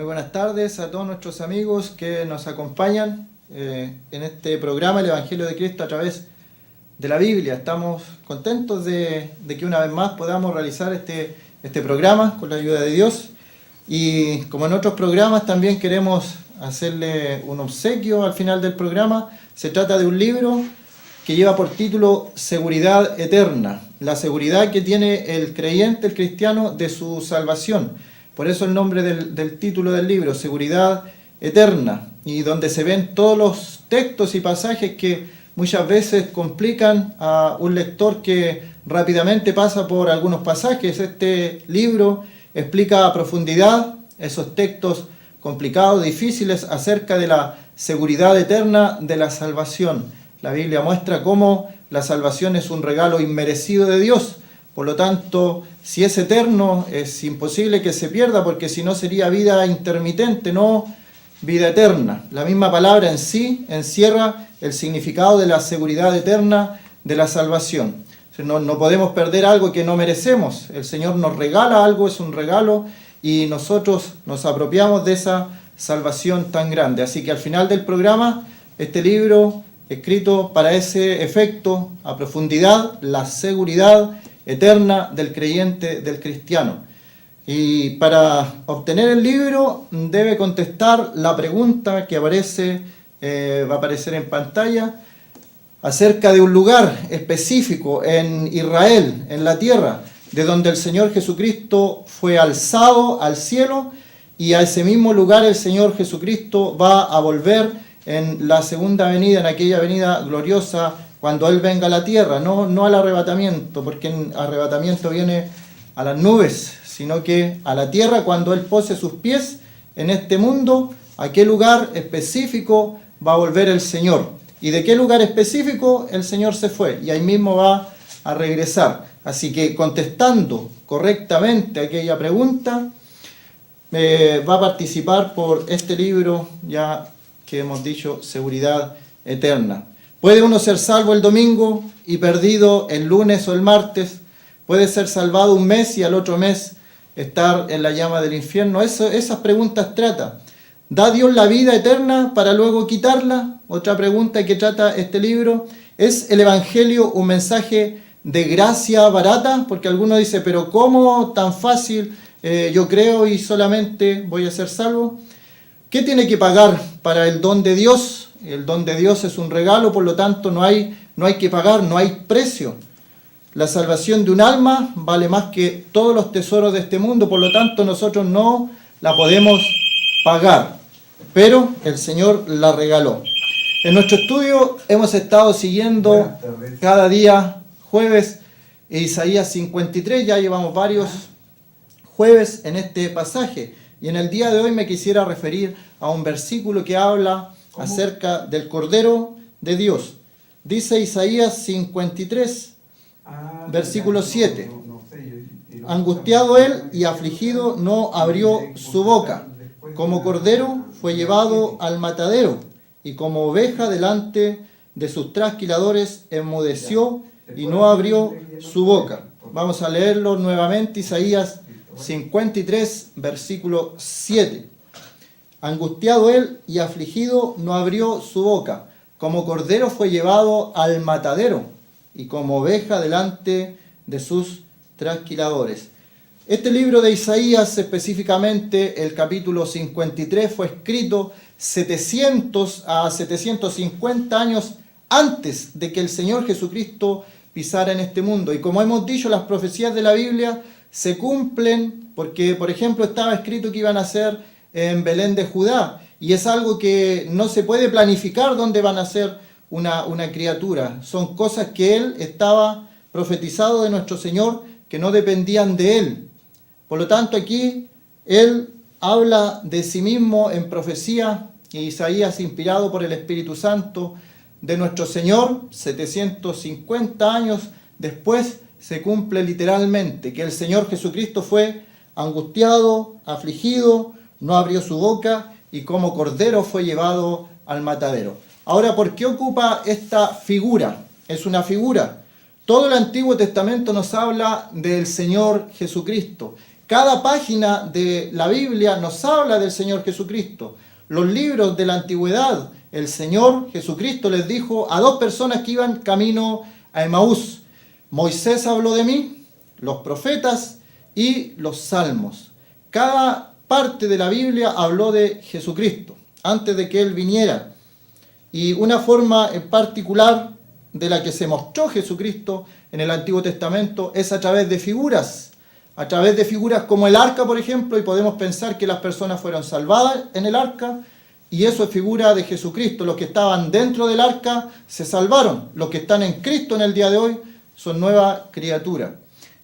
buenas tardes a todos nuestros amigos que nos acompañan en este programa, el Evangelio de Cristo a través de la Biblia. Estamos contentos de que una vez más podamos realizar este programa con la ayuda de Dios. Y como en otros programas también queremos hacerle un obsequio al final del programa. Se trata de un libro que lleva por título Seguridad Eterna, la seguridad que tiene el creyente, el cristiano, de su salvación. Por eso el nombre del título del libro, Seguridad Eterna, y donde se ven todos los textos y pasajes que muchas veces complican a un lector que rápidamente pasa por algunos pasajes. Este libro explica a profundidad esos textos complicados, difíciles, acerca de la seguridad eterna de la salvación. La Biblia muestra cómo la salvación es un regalo inmerecido de Dios. Por lo tanto, si es eterno, es imposible que se pierda, porque si no sería vida intermitente, no vida eterna. La misma palabra en sí encierra el significado de la seguridad eterna de la salvación. No podemos perder algo que no merecemos. El Señor nos regala algo, es un regalo, y nosotros nos apropiamos de esa salvación tan grande. Así que al final del programa, este libro escrito para ese efecto, a profundidad, la seguridad eterna del creyente, del cristiano. Y para obtener el libro debe contestar la pregunta que aparece, va a aparecer en pantalla, acerca de un lugar específico en Israel, en la tierra, de donde el Señor Jesucristo fue alzado al cielo, y a ese mismo lugar el Señor Jesucristo va a volver en la segunda venida, en aquella venida gloriosa, cuando Él venga a la tierra, no al arrebatamiento, porque el arrebatamiento viene a las nubes, sino que a la tierra, cuando Él pose sus pies en este mundo, ¿a qué lugar específico va a volver el Señor? ¿Y de qué lugar específico el Señor se fue? Y ahí mismo va a regresar. Así que contestando correctamente aquella pregunta, va a participar por este libro ya que hemos dicho, Seguridad Eterna. ¿Puede uno ser salvo el domingo y perdido el lunes o el martes? ¿Puede ser salvado un mes y al otro mes estar en la llama del infierno? Esas preguntas trata. ¿Da Dios la vida eterna para luego quitarla? Otra pregunta que trata este libro. ¿Es el Evangelio un mensaje de gracia barata? Porque alguno dice, pero ¿cómo tan fácil? Yo creo y solamente voy a ser salvo. ¿Qué tiene que pagar para el don de Dios? El don de Dios es un regalo, por lo tanto no hay que pagar, no hay precio. La salvación de un alma vale más que todos los tesoros de este mundo, por lo tanto nosotros no la podemos pagar, pero el Señor la regaló. En nuestro estudio hemos estado siguiendo cada día, jueves, Isaías 53, ya llevamos varios jueves en este pasaje. Y en el día de hoy me quisiera referir a un versículo que habla acerca del Cordero de Dios. Dice Isaías 53, versículo 7. Angustiado él y afligido no abrió su boca. Como cordero fue llevado al matadero, y como oveja delante de sus trasquiladores enmudeció y no abrió su boca. Vamos a leerlo nuevamente, Isaías 53, versículo 7. Angustiado él y afligido no abrió su boca. Como cordero fue llevado al matadero, y como oveja delante de sus trasquiladores. Este libro de Isaías, específicamente el capítulo 53, fue escrito 700 a 750 años antes de que el Señor Jesucristo pisara en este mundo. Y como hemos dicho, las profecías de la Biblia se cumplen porque, por ejemplo, estaba escrito que iban a ser en Belén de Judá, y es algo que no se puede planificar dónde van a ser una criatura. Son cosas que Él estaba profetizado de nuestro Señor, que no dependían de Él. Por lo tanto, aquí Él habla de sí mismo en profecía, y Isaías, inspirado por el Espíritu Santo de nuestro Señor, 750 años después, se cumple literalmente, que el Señor Jesucristo fue angustiado, afligido, no abrió su boca, y como cordero fue llevado al matadero. Ahora, ¿por qué ocupa esta figura? Es una figura. Todo el Antiguo Testamento nos habla del Señor Jesucristo. Cada página de la Biblia nos habla del Señor Jesucristo. Los libros de la antigüedad, el Señor Jesucristo les dijo a dos personas que iban camino a Emaús: Moisés habló de mí, los profetas y los salmos. Cada parte de la Biblia habló de Jesucristo antes de que Él viniera. Y una forma en particular de la que se mostró Jesucristo en el Antiguo Testamento es a través de figuras. A través de figuras como el arca, por ejemplo, y podemos pensar que las personas fueron salvadas en el arca, y eso es figura de Jesucristo. Los que estaban dentro del arca se salvaron. Los que están en Cristo en el día de hoy son nueva criatura.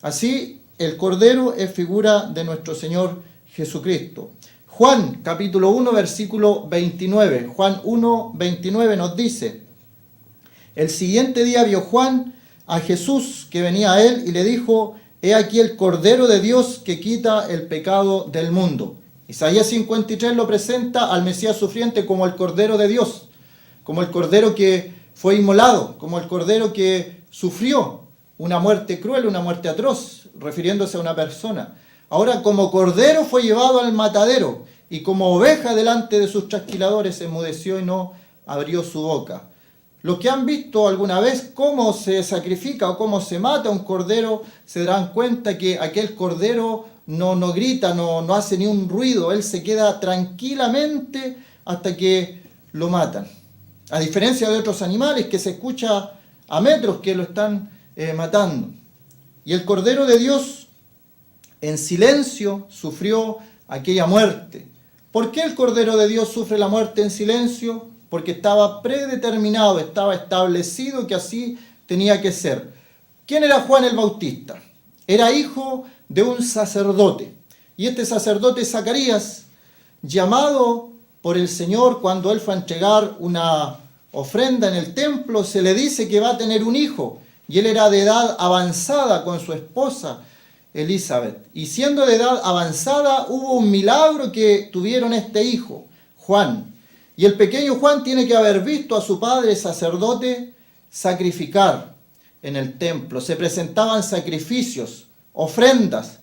Así, el Cordero es figura de nuestro Señor Jesucristo. Juan, capítulo 1, versículo 29. Juan 1, 29 nos dice: el siguiente día vio Juan a Jesús que venía a él y le dijo: he aquí el Cordero de Dios que quita el pecado del mundo. Isaías 53 lo presenta al Mesías sufriente como el Cordero de Dios, como el Cordero que fue inmolado, como el Cordero que sufrió una muerte cruel, una muerte atroz, refiriéndose a una persona. Ahora, como Cordero fue llevado al matadero, y como oveja delante de sus trasquiladores enmudeció y no abrió su boca. Los que han visto alguna vez cómo se sacrifica o cómo se mata un cordero se darán cuenta que aquel cordero no grita, no hace ni un ruido. Él se queda tranquilamente hasta que lo matan. A diferencia de otros animales que se escucha a metros que lo están matando. Y el Cordero de Dios en silencio sufrió aquella muerte. ¿Por qué el Cordero de Dios sufre la muerte en silencio? Porque estaba predeterminado, estaba establecido que así tenía que ser. ¿Quién era Juan el Bautista? Era hijo de un sacerdote. Y este sacerdote Zacarías, llamado por el Señor cuando él fue a entregar una ofrenda en el templo, se le dice que va a tener un hijo. Y él era de edad avanzada con su esposa Elizabeth. Y siendo de edad avanzada, hubo un milagro que tuvieron este hijo, Juan. Y el pequeño Juan tiene que haber visto a su padre sacerdote sacrificar en el templo. Se presentaban sacrificios, ofrendas,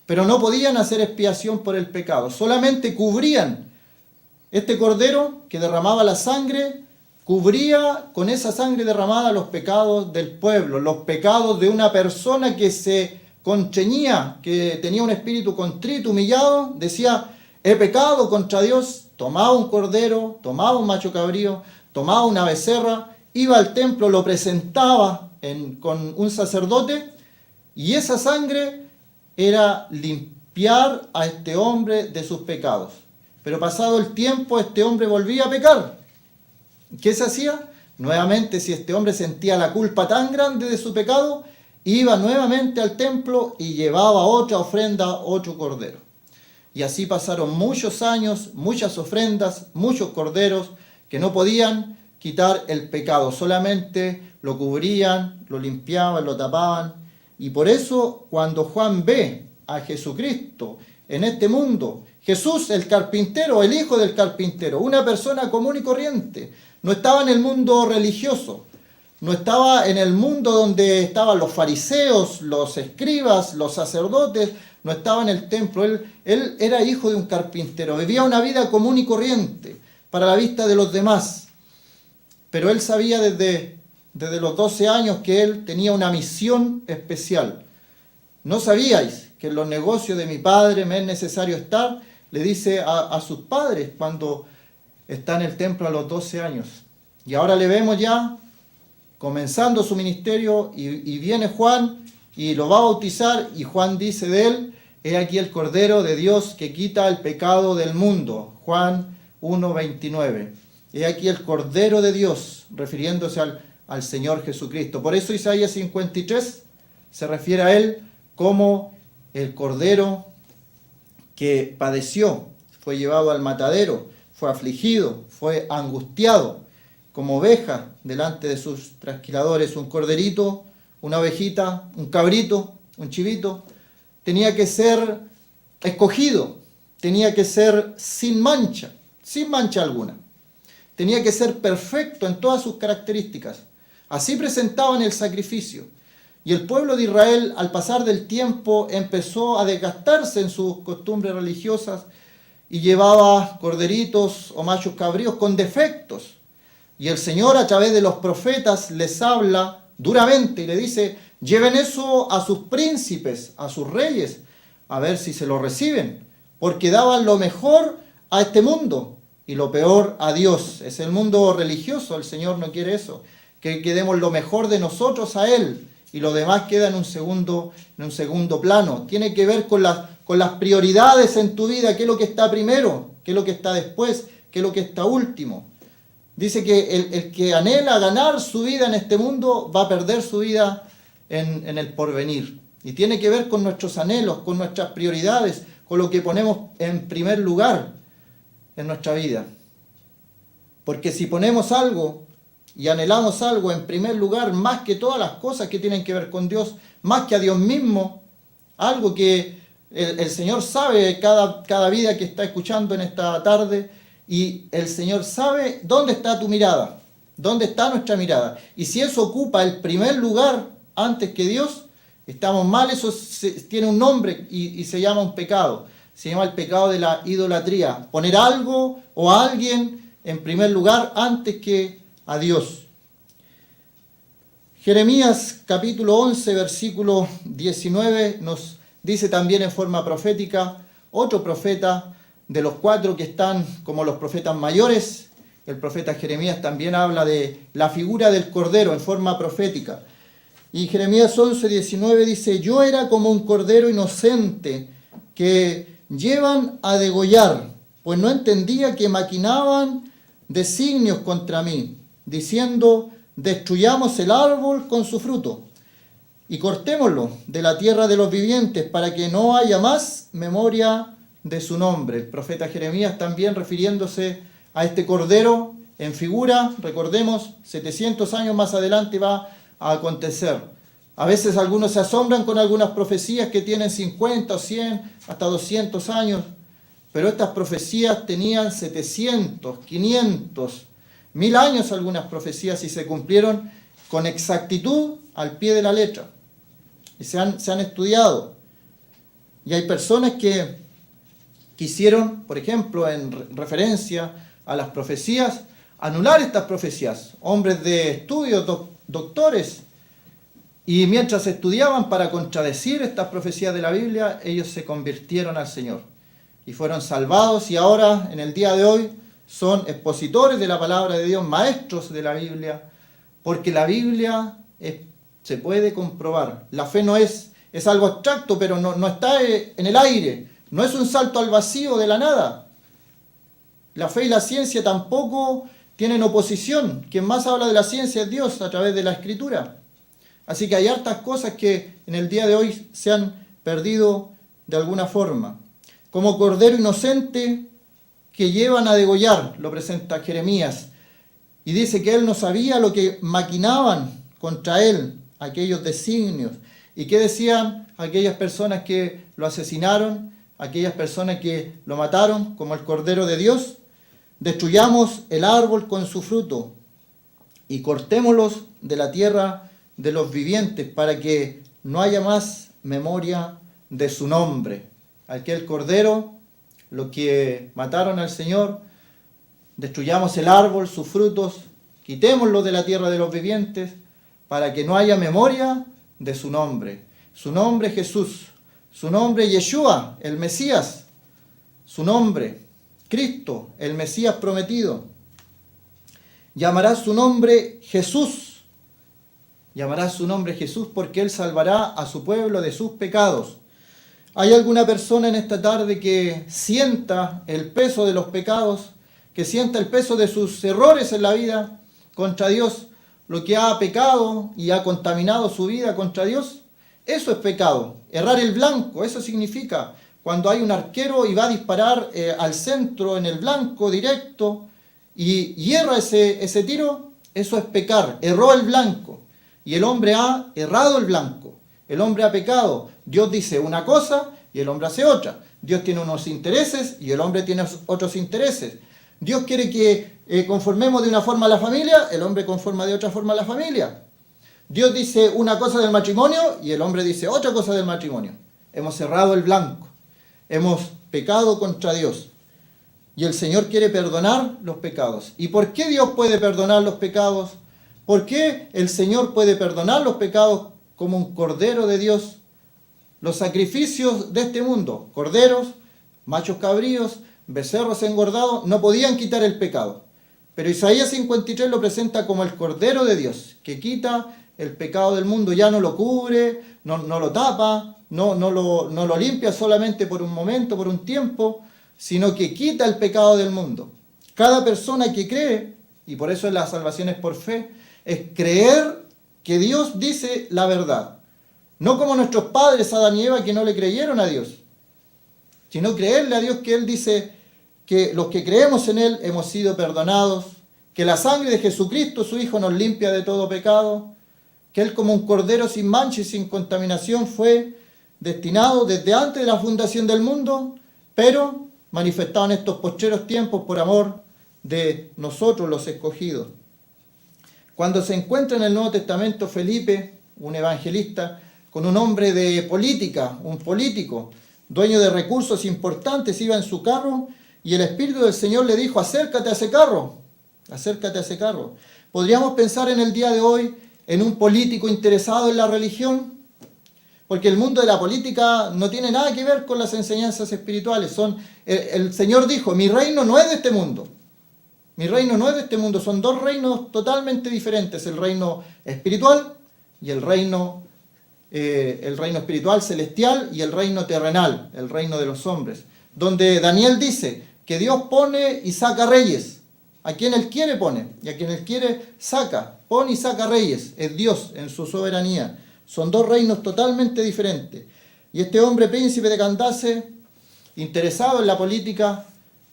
pero no podían hacer expiación por el pecado. Solamente cubrían este cordero que derramaba la sangre, cubría con esa sangre derramada los pecados del pueblo, los pecados de una persona que se constreñía, que tenía un espíritu contrito, humillado, decía: he pecado contra Dios. Tomaba un cordero, tomaba un macho cabrío, tomaba una becerra, iba al templo, lo presentaba con un sacerdote, y esa sangre era limpiar a este hombre de sus pecados. Pero pasado el tiempo, este hombre volvía a pecar. ¿Qué se hacía? Nuevamente, si este hombre sentía la culpa tan grande de su pecado, iba nuevamente al templo y llevaba otra ofrenda, otro cordero. Y así pasaron muchos años, muchas ofrendas, muchos corderos que no podían quitar el pecado, solamente lo cubrían, lo limpiaban, lo tapaban. Y por eso cuando Juan ve a Jesucristo en este mundo, Jesús el carpintero, el hijo del carpintero, una persona común y corriente, no estaba en el mundo religioso, no estaba en el mundo donde estaban los fariseos, los escribas, los sacerdotes, no estaba en el templo. Él era hijo de un carpintero, vivía una vida común y corriente para la vista de los demás. Pero él sabía desde los 12 años que él tenía una misión especial. ¿No sabíais que en los negocios de mi padre me es necesario estar? Le dice a sus padres cuando está en el templo a los 12 años. Y ahora le vemos ya comenzando su ministerio y viene Juan y lo va a bautizar, y Juan dice de él: he aquí el Cordero de Dios que quita el pecado del mundo. Juan 1:29. He aquí el Cordero de Dios, refiriéndose al Señor Jesucristo. Por eso Isaías 53 se refiere a él como el Cordero que padeció, fue llevado al matadero, fue afligido, fue angustiado, como oveja delante de sus trasquiladores. Un corderito, una ovejita, un cabrito, un chivito, tenía que ser escogido, tenía que ser sin mancha alguna. Tenía que ser perfecto en todas sus características. Así presentaban el sacrificio. Y el pueblo de Israel, al pasar del tiempo, empezó a desgastarse en sus costumbres religiosas y llevaba corderitos o machos cabríos con defectos. Y el Señor, a través de los profetas, les habla duramente y le dice: lleven eso a sus príncipes, a sus reyes, a ver si se lo reciben, porque daban lo mejor a este mundo y lo peor a Dios. Es el mundo religioso, el Señor no quiere eso, que demos lo mejor de nosotros a Él y lo demás queda en un segundo plano. Tiene que ver con las prioridades en tu vida, qué es lo que está primero, qué es lo que está después, qué es lo que está último. Dice que el que anhela ganar su vida en este mundo va a perder su vida en el porvenir. Y tiene que ver con nuestros anhelos, con nuestras prioridades, con lo que ponemos en primer lugar en nuestra vida. Porque si ponemos algo y anhelamos algo en primer lugar, más que todas las cosas que tienen que ver con Dios, más que a Dios mismo, algo que el Señor sabe cada vida que está escuchando en esta tarde, y el Señor sabe dónde está tu mirada, dónde está nuestra mirada. Y si eso ocupa el primer lugar antes que Dios, estamos mal. Eso tiene un nombre y se llama un pecado. Se llama el pecado de la idolatría. Poner algo o a alguien en primer lugar antes que a Dios. Jeremías capítulo 11, versículo 19 nos dice también en forma profética, otro profeta de los 4 que están como los profetas mayores. El profeta Jeremías también habla de la figura del Cordero en forma profética. Y Jeremías 11, 19 dice: yo era como un cordero inocente que llevan a degollar, pues no entendía que maquinaban designios contra mí, diciendo: destruyamos el árbol con su fruto y cortémoslo de la tierra de los vivientes, para que no haya más memoria de su nombre. El profeta Jeremías también refiriéndose a este cordero en figura, recordemos, 700 años más adelante va a acontecer. A veces algunos se asombran con algunas profecías que tienen 50 o 100, hasta 200 años, pero estas profecías tenían 700, 500, 1000 años algunas profecías, y se cumplieron con exactitud al pie de la letra. Y se han estudiado. Y hay personas que quisieron, por ejemplo, en referencia a las profecías, anular estas profecías. Hombres de estudios, doctores, y mientras estudiaban para contradecir estas profecías de la Biblia, ellos se convirtieron al Señor y fueron salvados, y ahora, en el día de hoy, son expositores de la palabra de Dios, maestros de la Biblia, porque la Biblia se puede comprobar. La fe no es algo abstracto, pero no está en el aire. No es un salto al vacío de la nada. La fe y la ciencia tampoco tienen oposición. Quien más habla de la ciencia es Dios a través de la Escritura. Así que hay hartas cosas que en el día de hoy se han perdido de alguna forma. Como cordero inocente que llevan a degollar, lo presenta Jeremías. Y dice que él no sabía lo que maquinaban contra él, aquellos designios. ¿Y qué decían aquellas personas que lo asesinaron? Aquellas personas que lo mataron como el Cordero de Dios: destruyamos el árbol con su fruto y cortémoslos de la tierra de los vivientes, para que no haya más memoria de su nombre. Aquel Cordero, lo que mataron al Señor, destruyamos el árbol, sus frutos, quitémoslo de la tierra de los vivientes, para que no haya memoria de su nombre. Su nombre Jesús, su nombre Yeshua, el Mesías, su nombre Cristo, el Mesías prometido. Llamará su nombre Jesús, llamará su nombre Jesús, porque Él salvará a su pueblo de sus pecados. ¿Hay alguna persona en esta tarde que sienta el peso de los pecados, que sienta el peso de sus errores en la vida contra Dios, lo que ha pecado y ha contaminado su vida contra Dios? Eso es pecado. Errar el blanco, eso significa cuando hay un arquero y va a disparar al centro en el blanco directo y erra ese tiro, eso es pecar. Erró el blanco y el hombre ha errado el blanco. El hombre ha pecado. Dios dice una cosa y el hombre hace otra. Dios tiene unos intereses y el hombre tiene otros intereses. Dios quiere que conformemos de una forma a la familia, el hombre conforma de otra forma a la familia. Dios dice una cosa del matrimonio y el hombre dice otra cosa del matrimonio. Hemos cerrado el blanco. Hemos pecado contra Dios. Y el Señor quiere perdonar los pecados. ¿Y por qué Dios puede perdonar los pecados? ¿Por qué el Señor puede perdonar los pecados como un cordero de Dios? Los sacrificios de este mundo, corderos, machos cabríos, becerros engordados, no podían quitar el pecado. Pero Isaías 53 lo presenta como el cordero de Dios, que quita el pecado del mundo, ya no lo cubre, no lo tapa, no lo limpia solamente por un momento, por un tiempo, sino que quita el pecado del mundo. Cada persona que cree, y por eso la salvación es por fe, es creer que Dios dice la verdad. No como nuestros padres, Adán y Eva, que no le creyeron a Dios, sino creerle a Dios que Él dice que los que creemos en Él hemos sido perdonados, que la sangre de Jesucristo, su Hijo, nos limpia de todo pecado, que Él como un cordero sin mancha y sin contaminación fue destinado desde antes de la fundación del mundo, pero manifestado en estos postreros tiempos por amor de nosotros los escogidos. Cuando se encuentra en el Nuevo Testamento Felipe, un evangelista, con un hombre de política, un político, dueño de recursos importantes, iba en su carro y el Espíritu del Señor le dijo, acércate a ese carro, acércate a ese carro. ¿Podríamos pensar en el día de hoy en un político interesado en la religión? Porque el mundo de la política no tiene nada que ver con las enseñanzas espirituales. El Señor dijo, mi reino no es de este mundo. Mi reino no es de este mundo. Son dos reinos totalmente diferentes. El reino espiritual y el reino espiritual celestial y el reino terrenal, el reino de los hombres. Donde Daniel dice que Dios pone y saca reyes. A quien Él quiere pone y a quien Él quiere saca. Pone y saca reyes. Es Dios en su soberanía. Son dos reinos totalmente diferentes. Y este hombre príncipe de Candace, interesado en la política,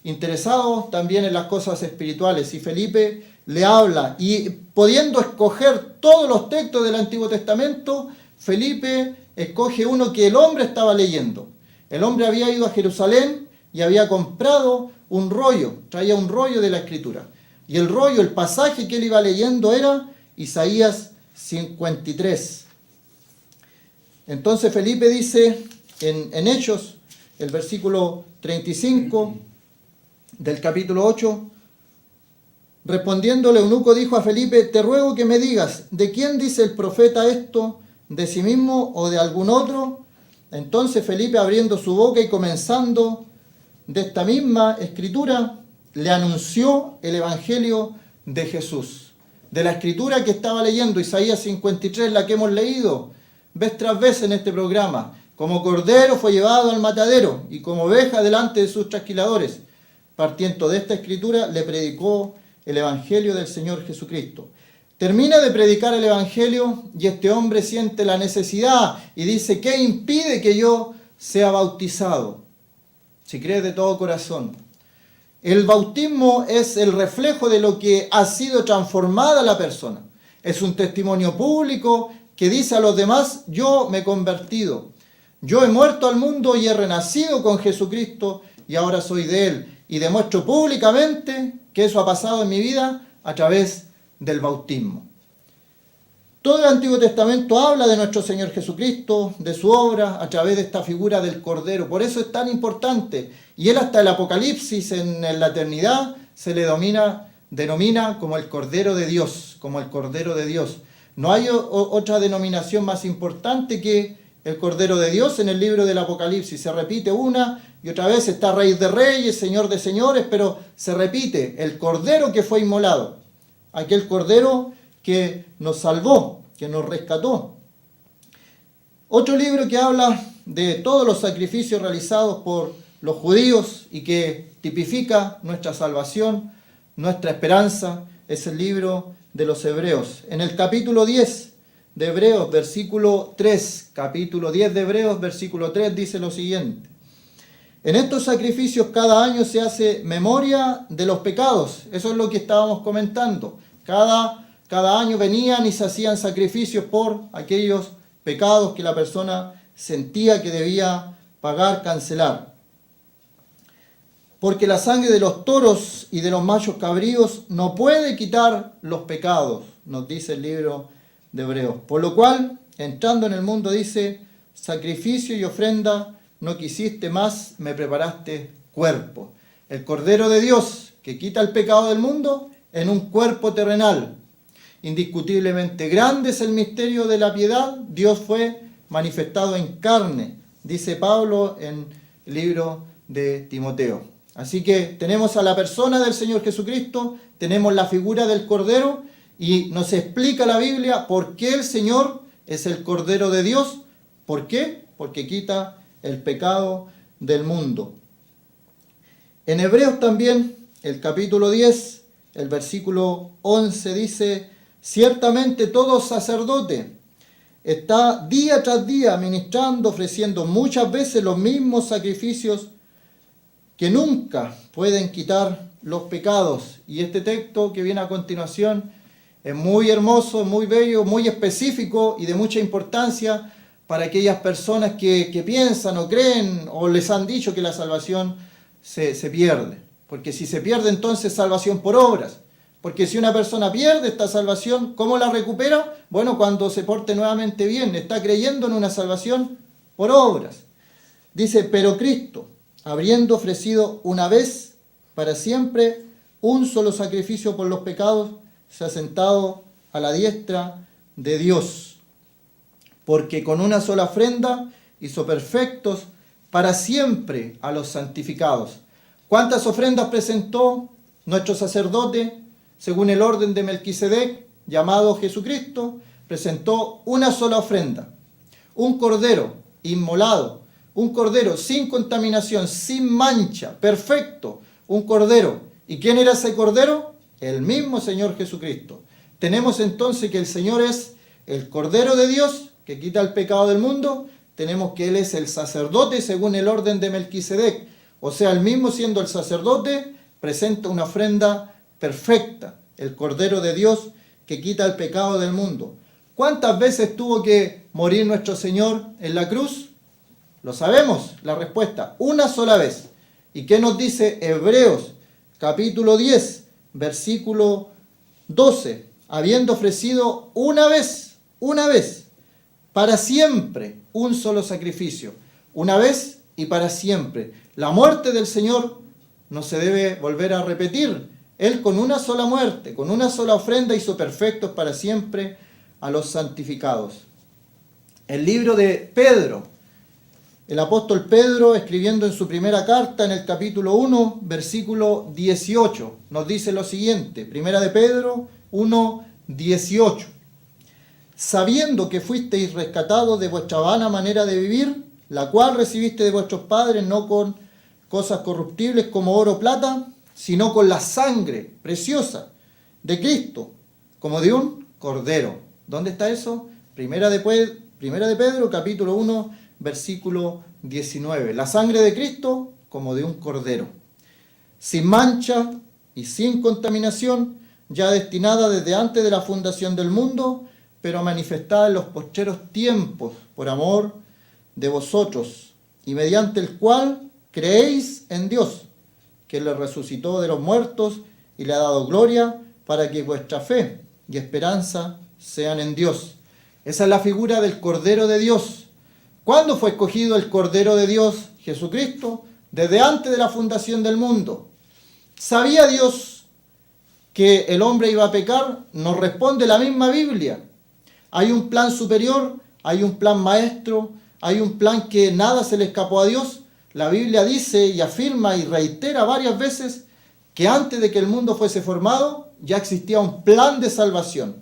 interesado también en las cosas espirituales. Y Felipe le habla. Y pudiendo escoger todos los textos del Antiguo Testamento, Felipe escoge uno que el hombre estaba leyendo. El hombre había ido a Jerusalén y había comprado un rollo, traía un rollo de la Escritura. Y el rollo, el pasaje que él iba leyendo era Isaías 53. Entonces Felipe dice en Hechos, el versículo 35 del capítulo 8, respondiendo el eunuco dijo a Felipe, te ruego que me digas, ¿de quién dice el profeta esto? ¿De sí mismo o de algún otro? Entonces Felipe, abriendo su boca y comenzando de esta misma escritura, le anunció el evangelio de Jesús. De la escritura que estaba leyendo, Isaías 53, la que hemos leído vez tras vez en este programa. Como cordero fue llevado al matadero y como oveja delante de sus trasquiladores. Partiendo de esta escritura, le predicó el evangelio del Señor Jesucristo. Termina de predicar el evangelio y este hombre siente la necesidad y dice, ¿qué impide que yo sea bautizado? Si crees de todo corazón. El bautismo es el reflejo de lo que ha sido transformada la persona. Es un testimonio público que dice a los demás, yo me he convertido. Yo he muerto al mundo y he renacido con Jesucristo y ahora soy de Él. Y demuestro públicamente que eso ha pasado en mi vida a través del bautismo. Todo el Antiguo Testamento habla de nuestro Señor Jesucristo, de su obra, a través de esta figura del Cordero. Por eso es tan importante. Y Él hasta el Apocalipsis, en la eternidad, se le denomina como el Cordero de Dios, como el Cordero de Dios. No hay otra denominación más importante que el Cordero de Dios en el libro del Apocalipsis. Se repite una y otra vez, está Rey de Reyes, Señor de Señores, pero se repite el Cordero que fue inmolado. Aquel Cordero que nos salvó, que nos rescató. Otro libro que habla de todos los sacrificios realizados por los judíos y que tipifica nuestra salvación, nuestra esperanza, es el libro de los Hebreos. En el capítulo 10 de Hebreos, versículo 3, capítulo 10 de Hebreos, versículo 3, dice lo siguiente. En estos sacrificios cada año se hace memoria de los pecados. Eso es lo que estábamos comentando. Cada año venían y se hacían sacrificios por aquellos pecados que la persona sentía que debía pagar, cancelar. Porque la sangre de los toros y de los machos cabríos no puede quitar los pecados, nos dice el libro de Hebreos. Por lo cual, entrando en el mundo, dice, sacrificio y ofrenda no quisiste más, me preparaste cuerpo. El Cordero de Dios que quita el pecado del mundo en un cuerpo terrenal. Indiscutiblemente grande es el misterio de la piedad. Dios fue manifestado en carne, dice Pablo en el libro de Timoteo. Así que tenemos a la persona del Señor Jesucristo, tenemos la figura del Cordero y nos explica la Biblia por qué el Señor es el Cordero de Dios. ¿Por qué? Porque quita el pecado del mundo. En Hebreos también, el capítulo 10, el versículo 11 dice, ciertamente todo sacerdote está día tras día ministrando, ofreciendo muchas veces los mismos sacrificios que nunca pueden quitar los pecados. Y este texto que viene a continuación es muy hermoso, muy bello, muy específico y de mucha importancia para aquellas personas que piensan o creen o les han dicho que la salvación se pierde. Porque si se pierde, entonces salvación por obras. Porque si una persona pierde esta salvación, ¿cómo la recupera? Bueno, cuando se porte nuevamente bien, está creyendo en una salvación por obras. Dice, pero Cristo, habiendo ofrecido una vez para siempre un solo sacrificio por los pecados, se ha sentado a la diestra de Dios. Porque con una sola ofrenda hizo perfectos para siempre a los santificados. ¿Cuántas ofrendas presentó nuestro sacerdote? Según el orden de Melquisedec, llamado Jesucristo, presentó una sola ofrenda. Un cordero inmolado, un cordero sin contaminación, sin mancha, perfecto, un cordero. ¿Y quién era ese cordero? El mismo Señor Jesucristo. Tenemos entonces que el Señor es el Cordero de Dios, que quita el pecado del mundo. Tenemos que Él es el sacerdote según el orden de Melquisedec. O sea, el mismo siendo el sacerdote, presenta una ofrenda perfecta, el Cordero de Dios que quita el pecado del mundo. ¿Cuántas veces tuvo que morir nuestro Señor en la cruz? Lo sabemos, la respuesta, una sola vez. ¿Y qué nos dice Hebreos, capítulo 10, versículo 12? Habiendo ofrecido una vez, para siempre, un solo sacrificio. Una vez y para siempre. La muerte del Señor no se debe volver a repetir. Él con una sola muerte, con una sola ofrenda hizo perfectos para siempre a los santificados. El libro de Pedro, el apóstol Pedro escribiendo en su primera carta en el capítulo 1, versículo 18, nos dice lo siguiente, primera de Pedro 1, 18. Sabiendo que fuisteis rescatados de vuestra vana manera de vivir, la cual recibiste de vuestros padres, no con cosas corruptibles como oro o plata, sino con la sangre preciosa de Cristo, como de un cordero. ¿Dónde está eso? Primera de Pedro, capítulo 1, versículo 19. La sangre de Cristo como de un cordero, sin mancha y sin contaminación, ya destinada desde antes de la fundación del mundo, pero manifestada en los postreros tiempos por amor de vosotros, y mediante el cual creéis en Dios, que le resucitó de los muertos y le ha dado gloria, para que vuestra fe y esperanza sean en Dios. Esa es la figura del Cordero de Dios. ¿Cuándo fue escogido el Cordero de Dios? Jesucristo, desde antes de la fundación del mundo. ¿Sabía Dios que el hombre iba a pecar? Nos responde la misma Biblia. Hay un plan superior, hay un plan maestro, hay un plan que nada se le escapó a Dios. La Biblia dice y afirma y reitera varias veces que antes de que el mundo fuese formado ya existía un plan de salvación.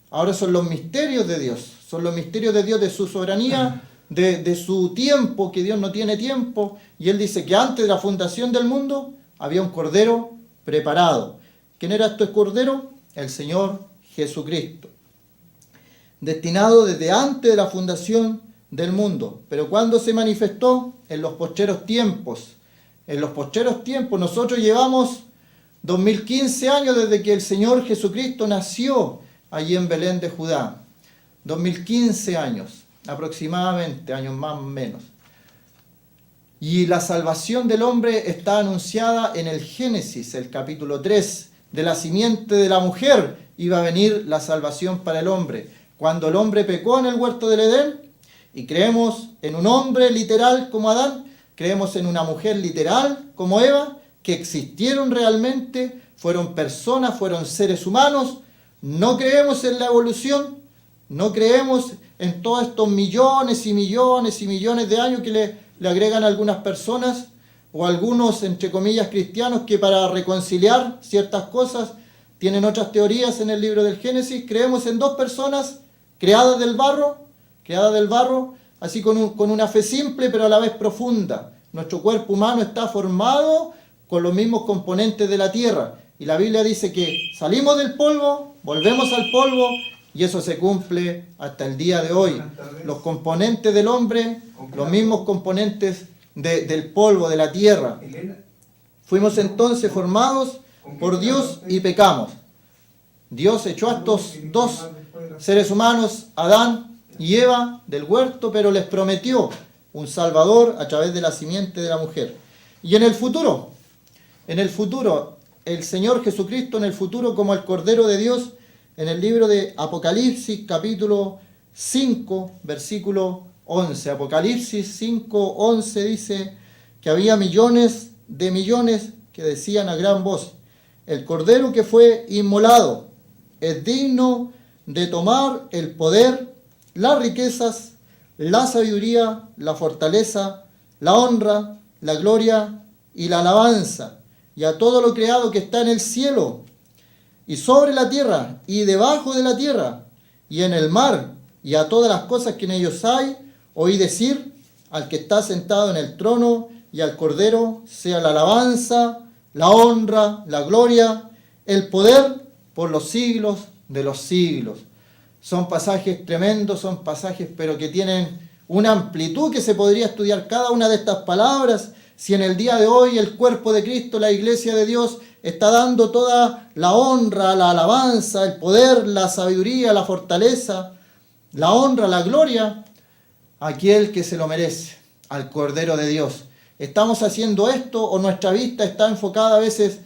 Ahora son los misterios de Dios, son los misterios de Dios, de su soberanía, de su tiempo, que Dios no tiene tiempo. Y Él dice que antes de la fundación del mundo había un cordero preparado. ¿Quién era este cordero? El Señor Jesucristo. Destinado desde antes de la fundación del mundo. Pero ¿cuándo se manifestó? En los postreros tiempos. En los postreros tiempos. Nosotros llevamos 2015 años desde que el Señor Jesucristo nació allí en Belén de Judá. 2015 años, aproximadamente, años más o menos. Y la salvación del hombre está anunciada en el Génesis, el capítulo 3. De la simiente de la mujer iba a venir la salvación para el hombre. cuando el hombre pecó en el huerto del Edén, y creemos en un hombre literal como Adán, creemos en una mujer literal como Eva, que existieron realmente, fueron personas, fueron seres humanos. No creemos en la evolución, no creemos en todos estos millones y millones y millones de años que le agregan algunas personas o algunos, entre comillas, cristianos que para reconciliar ciertas cosas tienen otras teorías en el libro del Génesis. Creemos en dos personas creadas del barro, así con una fe simple pero a la vez profunda. Nuestro cuerpo humano está formado con los mismos componentes de la tierra. Y la Biblia dice que salimos del polvo, volvemos al polvo, y eso se cumple hasta el día de hoy. Los componentes del hombre, los mismos componentes del polvo, de la tierra. Fuimos entonces formados por Dios y pecamos. Dios echó a estos dos seres humanos, Adán y Eva, del huerto, pero les prometió un Salvador a través de la simiente de la mujer. Y en el futuro, el Señor Jesucristo en el futuro como el Cordero de Dios, en el libro de Apocalipsis, capítulo 5, versículo 11. Apocalipsis 5, 11 dice que había millones de millones que decían a gran voz: el Cordero que fue inmolado es digno de tomar el poder, las riquezas, la sabiduría, la fortaleza, la honra, la gloria y la alabanza, y a todo lo creado que está en el cielo, y sobre la tierra, y debajo de la tierra, y en el mar, y a todas las cosas que en ellos hay. Oí decir al que está sentado en el trono y al Cordero sea la alabanza, la honra, la gloria, el poder por los siglos de los siglos. Son pasajes tremendos, son pasajes pero que tienen una amplitud que se podría estudiar cada una de estas palabras. Si en el día de hoy el cuerpo de Cristo, la iglesia de Dios, está dando toda la honra, la alabanza, el poder, la sabiduría, la fortaleza, la honra, la gloria, a aquel que se lo merece, al Cordero de Dios. ¿Estamos haciendo esto o nuestra vista está enfocada a veces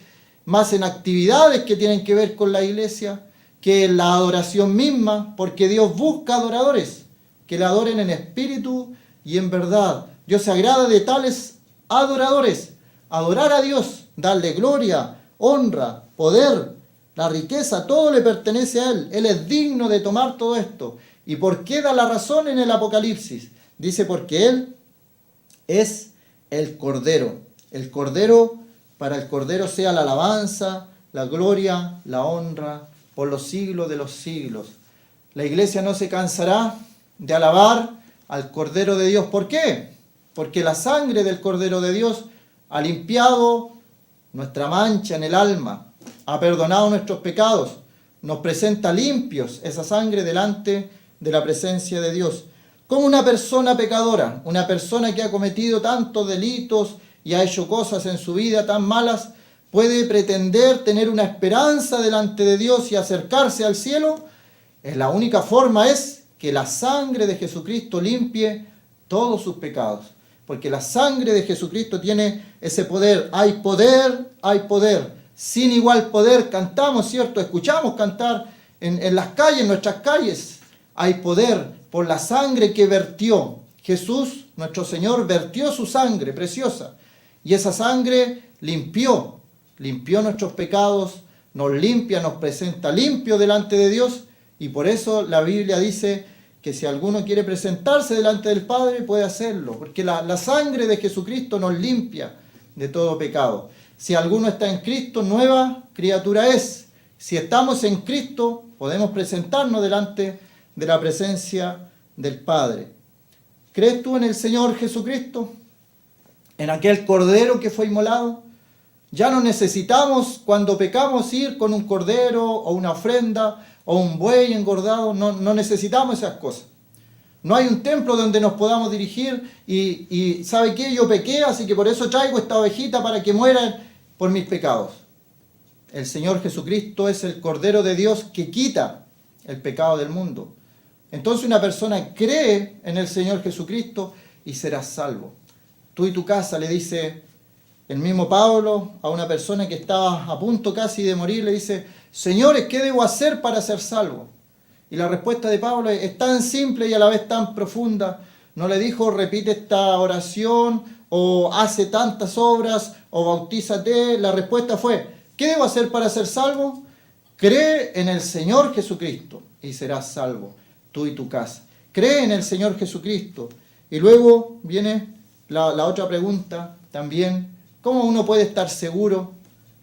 más en actividades que tienen que ver con la iglesia que en la adoración misma? Porque Dios busca adoradores que le adoren en espíritu y en verdad. Dios se agrada de tales adoradores. Adorar a Dios, darle gloria, honra, poder, la riqueza, todo le pertenece a Él. Él es digno de tomar todo esto. ¿Y por qué da la razón en el Apocalipsis? Dice porque Él es el Cordero. El Cordero, para el Cordero sea la alabanza, la gloria, la honra, por los siglos de los siglos. La iglesia no se cansará de alabar al Cordero de Dios. ¿Por qué? Porque la sangre del Cordero de Dios ha limpiado nuestra mancha en el alma, ha perdonado nuestros pecados, nos presenta limpios esa sangre delante de la presencia de Dios. Como una persona pecadora, una persona que ha cometido tantos delitos y ha hecho cosas en su vida tan malas, puede pretender tener una esperanza delante de Dios y acercarse al cielo. La única forma es que la sangre de Jesucristo limpie todos sus pecados. Porque la sangre de Jesucristo tiene ese poder. Hay poder, hay poder. Sin igual poder cantamos, ¿cierto? Escuchamos cantar en las calles, en nuestras calles. Hay poder por la sangre que vertió. Jesús, nuestro Señor, vertió su sangre preciosa. Y esa sangre limpió nuestros pecados, nos limpia, nos presenta limpio delante de Dios. Y por eso la Biblia dice que si alguno quiere presentarse delante del Padre, puede hacerlo, porque la sangre de Jesucristo nos limpia de todo pecado. Si alguno está en Cristo, nueva criatura es. Si estamos en Cristo, podemos presentarnos delante de la presencia del Padre. ¿Crees tú en el Señor Jesucristo? ¿En aquel Cordero que fue inmolado? Ya no necesitamos, cuando pecamos, ir con un cordero o una ofrenda o un buey engordado. No necesitamos esas cosas. No hay un templo donde nos podamos dirigir y ¿sabe qué? Yo pequé, así que por eso traigo esta ovejita para que muera por mis pecados. El Señor Jesucristo es el Cordero de Dios que quita el pecado del mundo. Entonces una persona cree en el Señor Jesucristo y será salvo. Tú y tu casa, le dice el mismo Pablo a una persona que estaba a punto casi de morir, le dice: Señores, ¿qué debo hacer para ser salvo? Y la respuesta de Pablo es tan simple y a la vez tan profunda. No le dijo, repite esta oración, o hace tantas obras, o bautízate. La respuesta fue, ¿qué debo hacer para ser salvo? Cree en el Señor Jesucristo y serás salvo, tú y tu casa. Cree en el Señor Jesucristo. Y luego viene la otra pregunta también, ¿cómo uno puede estar seguro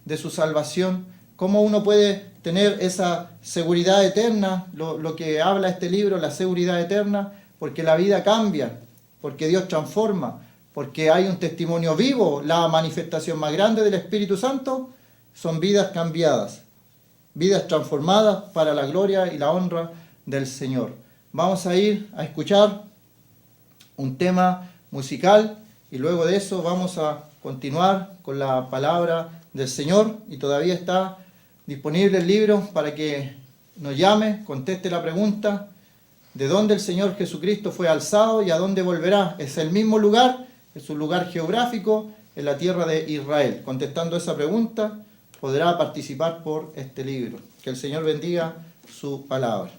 de su salvación? ¿Cómo uno puede tener esa seguridad eterna? Lo que habla este libro, la seguridad eterna, porque la vida cambia, porque Dios transforma, porque hay un testimonio vivo, la manifestación más grande del Espíritu Santo son vidas cambiadas, vidas transformadas para la gloria y la honra del Señor. Vamos a ir a escuchar un tema musical y luego de eso vamos a continuar con la palabra del Señor, y todavía está disponible el libro para que nos llame, conteste la pregunta de dónde el Señor Jesucristo fue alzado y a dónde volverá. Es el mismo lugar, es un lugar geográfico en la tierra de Israel. Contestando esa pregunta podrá participar por este libro. Que el Señor bendiga su palabra.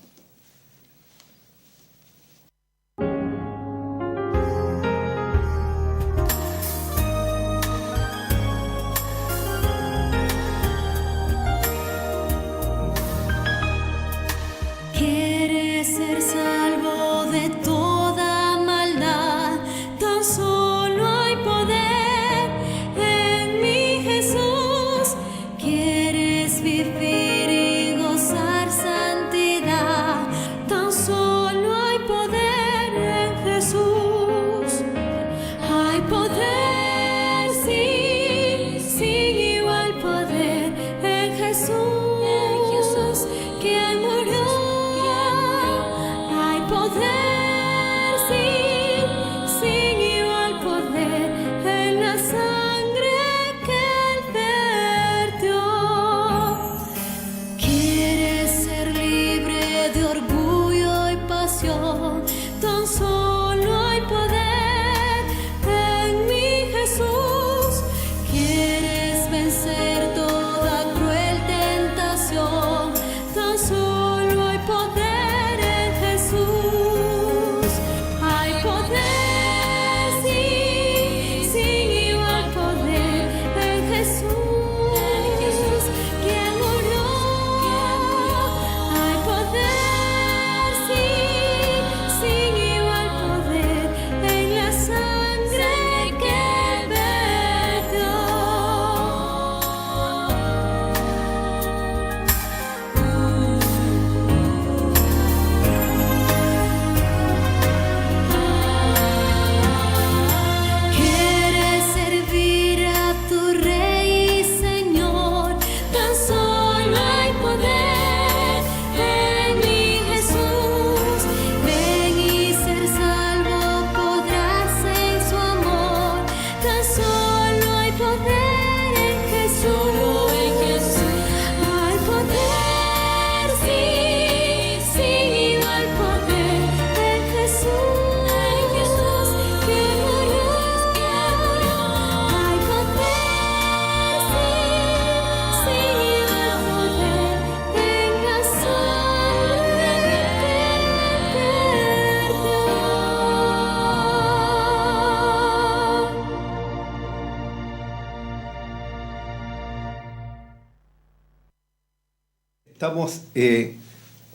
Estamos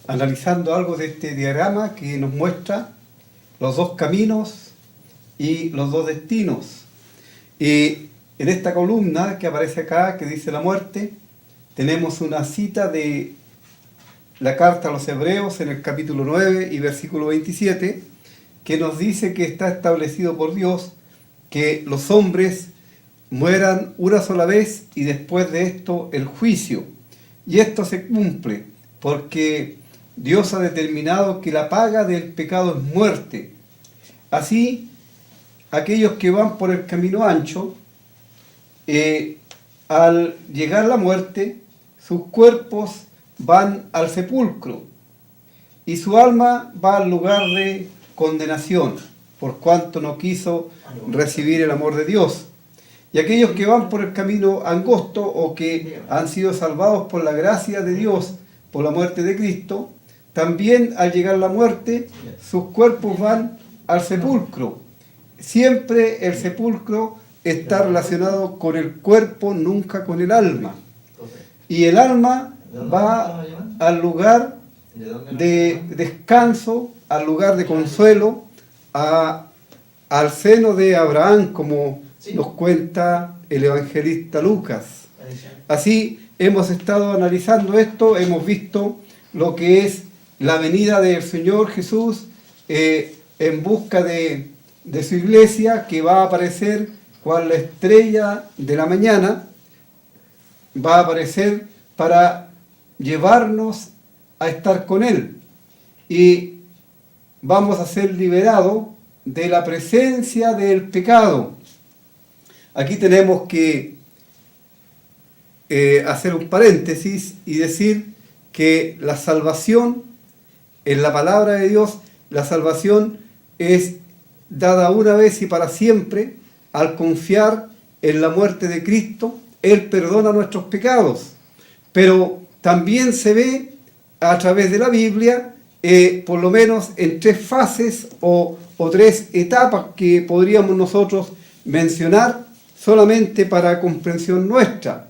analizando algo de este diagrama que nos muestra los dos caminos y los dos destinos. En esta columna que aparece acá, que dice la muerte, tenemos una cita de la carta a los Hebreos en el capítulo 9 y versículo 27, que nos dice que está establecido por Dios que los hombres mueran una sola vez y después de esto el juicio. Y esto se cumple porque Dios ha determinado que la paga del pecado es muerte. Así, aquellos que van por el camino ancho, al llegar la muerte, sus cuerpos van al sepulcro y su alma va al lugar de condenación, por cuanto no quiso recibir el amor de Dios. Y aquellos que van por el camino angosto o que han sido salvados por la gracia de Dios, por la muerte de Cristo, también al llegar la muerte, sus cuerpos van al sepulcro. Siempre el sepulcro está relacionado con el cuerpo, nunca con el alma. Y el alma va al lugar de descanso, al lugar de consuelo, al seno de Abraham, como nos cuenta el evangelista Lucas. Así hemos estado analizando esto, hemos visto lo que es la venida del Señor Jesús en busca de su iglesia, que va a aparecer cual la estrella de la mañana, va a aparecer para llevarnos a estar con Él. Y vamos a ser liberados de la presencia del pecado. Aquí tenemos que hacer un paréntesis y decir que la salvación, en la palabra de Dios, la salvación es dada una vez y para siempre al confiar en la muerte de Cristo. Él perdona nuestros pecados, pero también se ve a través de la Biblia, por lo menos en 3 fases o 3 etapas que podríamos nosotros mencionar solamente para comprensión nuestra.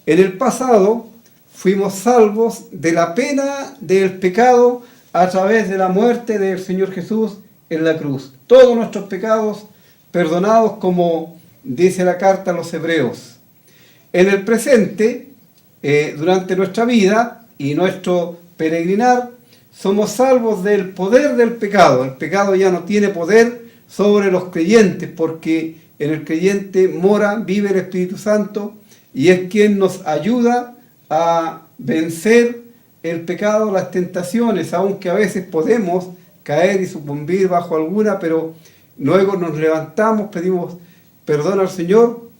En el pasado fuimos salvos de la pena del pecado a través de la muerte del Señor Jesús en la cruz. Todos nuestros pecados perdonados, como dice la carta a los Hebreos. En el presente, durante nuestra vida y nuestro peregrinar, somos salvos del poder del pecado. El pecado ya no tiene poder sobre los creyentes, porque en el creyente mora, vive el Espíritu Santo, y es quien nos ayuda a vencer el pecado, las tentaciones, aunque a veces podemos caer y sucumbir bajo alguna, pero luego nos levantamos, pedimos perdón al Señor.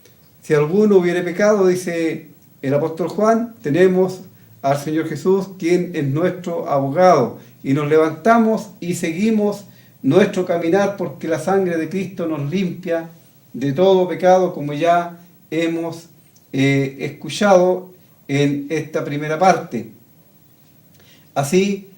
Si alguno hubiere pecado, dice el apóstol Juan, tenemos al Señor Jesús, quien es nuestro abogado, y nos levantamos y seguimos nuestro caminar, porque la sangre de Cristo nos limpia de todo pecado, como ya hemos escuchado en esta primera parte. Así,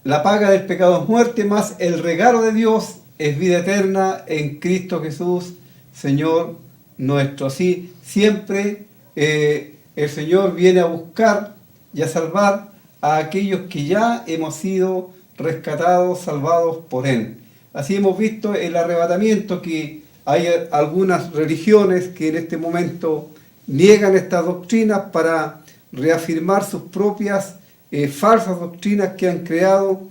la paga del pecado es muerte, más el regalo de Dios es vida eterna en Cristo Jesús, Señor nuestro. Así, siempre el Señor viene a buscar y a salvar a aquellos que ya hemos sido rescatados, salvados por Él. Así hemos visto el arrebatamiento, que hay algunas religiones que en este momento niegan estas doctrinas para reafirmar sus propias falsas doctrinas que han creado,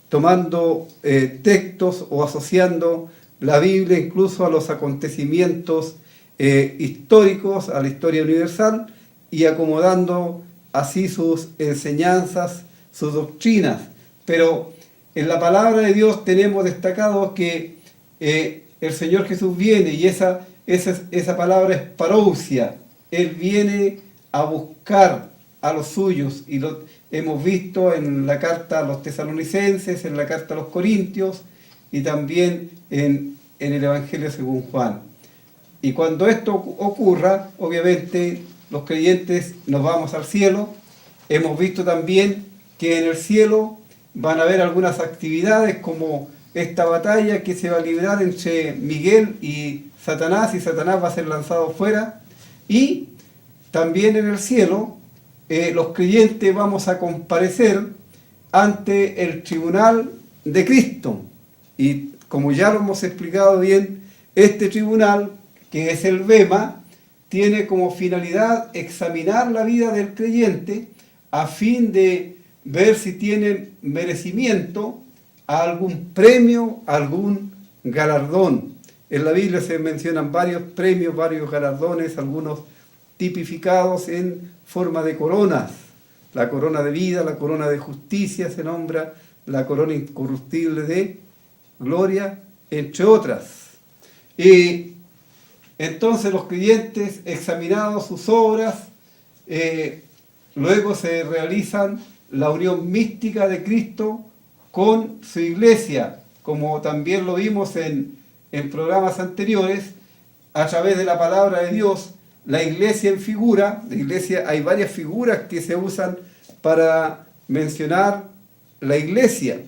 tomando textos o asociando la Biblia incluso a los acontecimientos históricos, a la historia universal, y acomodando así sus enseñanzas, sus doctrinas. Pero en la palabra de Dios tenemos destacado que el Señor Jesús viene, y esa palabra es parousia. Él viene a buscar a los suyos, y lo hemos visto en la carta a los tesalonicenses, en la carta a los corintios, y también en el Evangelio según Juan. Y cuando esto ocurra, obviamente los creyentes nos vamos al cielo. Hemos visto también que en el cielo van a haber algunas actividades, como esta batalla que se va a librar entre Miguel y Satanás va a ser lanzado fuera. Y también en el cielo los creyentes vamos a comparecer ante el tribunal de Cristo. Y como ya lo hemos explicado bien, este tribunal, que es el Bema, tiene como finalidad examinar la vida del creyente a fin de ver si tienen merecimiento a algún premio, algún galardón. En la Biblia se mencionan varios premios, varios galardones, algunos tipificados en forma de coronas. La corona de vida, la corona de justicia se nombra, la corona incorruptible de gloria, entre otras. Y entonces los creyentes, examinados sus obras, luego se realizan la unión mística de Cristo con su iglesia, como también lo vimos en programas anteriores, a través de la palabra de Dios. La iglesia en figura, la iglesia, hay varias figuras que se usan para mencionar la iglesia.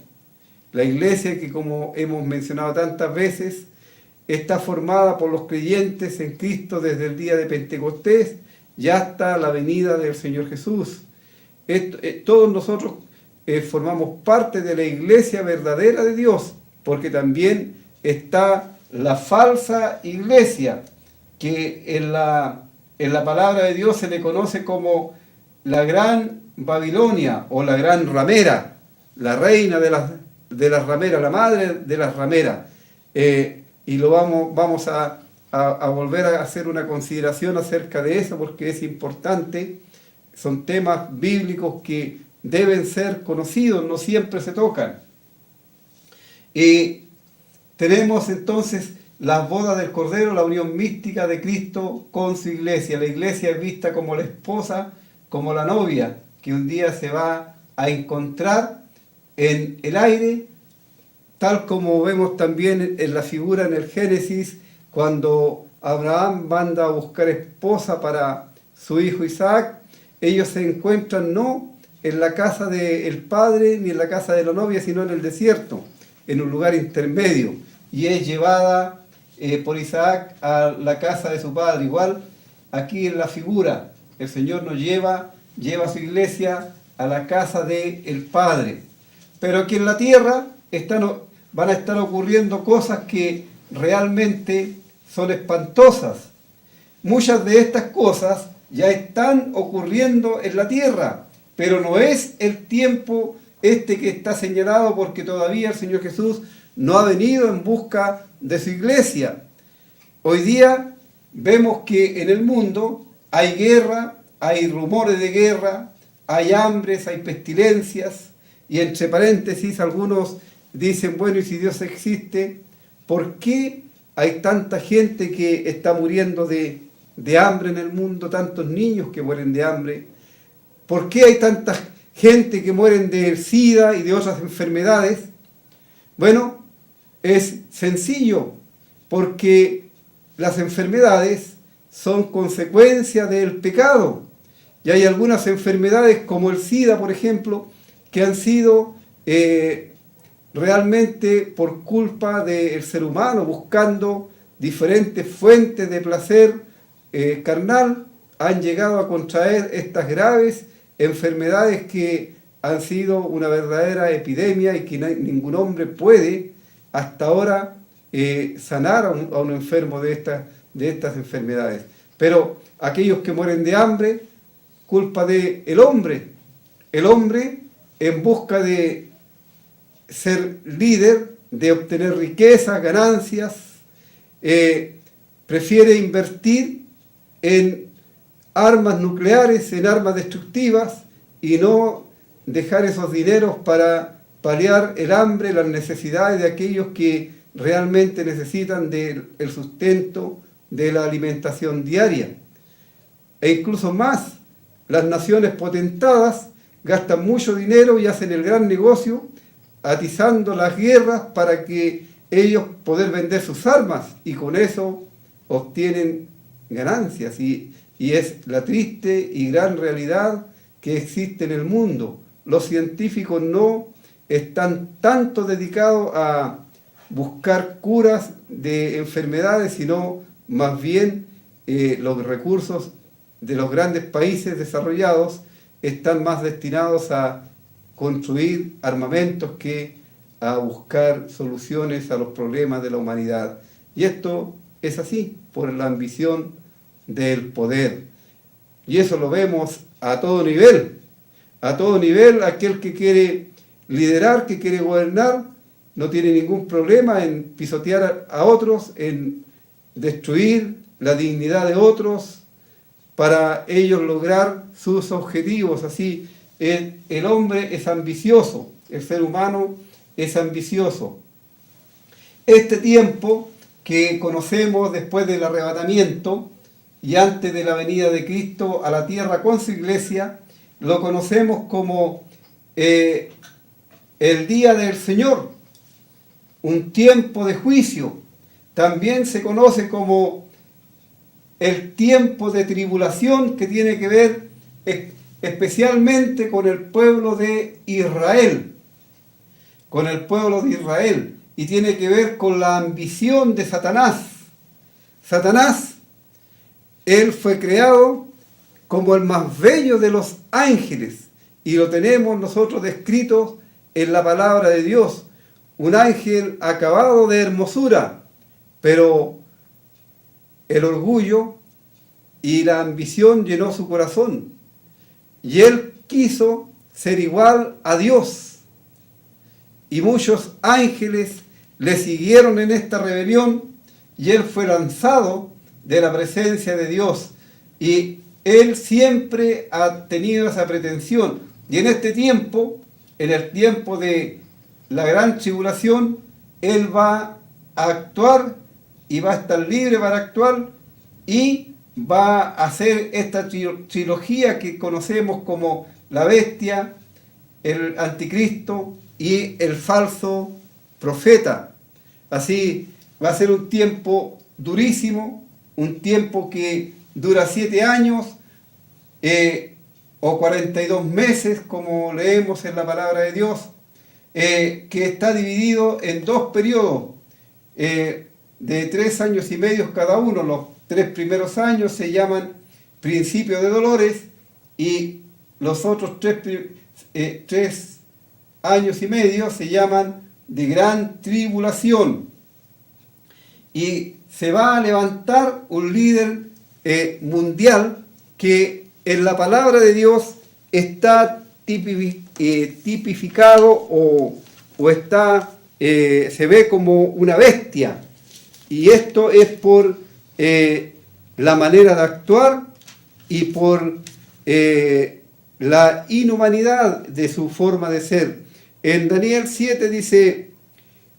La iglesia que, como hemos mencionado tantas veces, está formada por los creyentes en Cristo desde el día de Pentecostés y hasta la venida del Señor Jesús. Todos nosotros formamos parte de la iglesia verdadera de Dios, porque también está la falsa iglesia, que en la palabra de Dios se le conoce como la gran Babilonia o la gran ramera, la reina de las rameras, la madre de las rameras. Y lo vamos a volver a hacer una consideración acerca de eso, porque es importante. Son temas bíblicos que deben ser conocidos, no siempre se tocan. Y tenemos entonces las bodas del Cordero, la unión mística de Cristo con su iglesia. La iglesia es vista como la esposa, como la novia, que un día se va a encontrar en el aire, tal como vemos también en la figura en el Génesis, cuando Abraham manda a buscar esposa para su hijo Isaac. Ellos se encuentran no en la casa del padre ni en la casa de la novia, sino en el desierto, en un lugar intermedio, y es llevada por Isaac a la casa de su padre. Igual aquí en la figura, el Señor nos lleva a su iglesia a la casa del Padre. Pero aquí en la tierra van a estar ocurriendo cosas que realmente son espantosas. Muchas de estas cosas ya están ocurriendo en la tierra, pero no es el tiempo que está señalado, porque todavía el Señor Jesús no ha venido en busca de su iglesia. Hoy día vemos que en el mundo hay guerra, hay rumores de guerra, hay hambres, hay pestilencias, y entre paréntesis algunos dicen, bueno, y si Dios existe, ¿por qué hay tanta gente que está muriendo de hambre en el mundo, tantos niños que mueren de hambre? ¿Por qué hay tanta gente que mueren de SIDA y de otras enfermedades? Bueno, es sencillo, porque las enfermedades son consecuencia del pecado. Y hay algunas enfermedades como el SIDA, por ejemplo, que han sido realmente por culpa del ser humano, buscando diferentes fuentes de placer carnal, han llegado a contraer estas graves enfermedades que han sido una verdadera epidemia y que ningún hombre puede hasta ahora sanar a un enfermo de estas enfermedades. Pero aquellos que mueren de hambre, culpa del hombre. El hombre, en busca de ser líder, de obtener riqueza, ganancias, prefiere invertir en armas nucleares, en armas destructivas, y no dejar esos dineros para paliar el hambre, las necesidades de aquellos que realmente necesitan del sustento, de la alimentación diaria. E incluso más, las naciones potentadas gastan mucho dinero y hacen el gran negocio atizando las guerras para que ellos poder vender sus armas, y con eso obtienen ganancias, y es la triste y gran realidad que existe en el mundo. Los científicos no están tanto dedicados a buscar curas de enfermedades, sino más bien los recursos de los grandes países desarrollados están más destinados a construir armamentos que a buscar soluciones a los problemas de la humanidad. Y esto es así, por la ambición del poder. Y eso lo vemos a todo nivel. A todo nivel, aquel que quiere liderar, que quiere gobernar, no tiene ningún problema en pisotear a otros, en destruir la dignidad de otros, para ellos lograr sus objetivos. Así, el hombre es ambicioso, el ser humano es ambicioso. Este tiempo que conocemos después del arrebatamiento y antes de la venida de Cristo a la tierra con su iglesia, lo conocemos como el día del Señor, un tiempo de juicio. También se conoce como el tiempo de tribulación, que tiene que ver especialmente con el pueblo de Israel, con el pueblo de Israel, y tiene que ver con la ambición de Satanás. Satanás, él fue creado como el más bello de los ángeles, y lo tenemos nosotros descrito en la palabra de Dios, un ángel acabado de hermosura, pero el orgullo y la ambición llenó su corazón, y él quiso ser igual a Dios, y muchos ángeles le siguieron en esta rebelión, y él fue lanzado de la presencia de Dios, y él siempre ha tenido esa pretensión, y en este tiempo, en el tiempo de la gran tribulación, él va a actuar y va a estar libre para actuar, y va a hacer esta trilogía que conocemos como la bestia, el anticristo y el falso profeta. Así va a ser un tiempo durísimo, un tiempo que dura 7 años o 42 meses, como leemos en la palabra de Dios, que está dividido en 2 periodos de 3 años y medio cada uno. Los 3 primeros años se llaman principio de dolores, y los otros 3 años y medio se llaman de gran tribulación. Y se va a levantar un líder mundial que en la palabra de Dios está tipificado o está, se ve como una bestia. Y esto es por la manera de actuar y por la inhumanidad de su forma de ser. En Daniel 7 dice: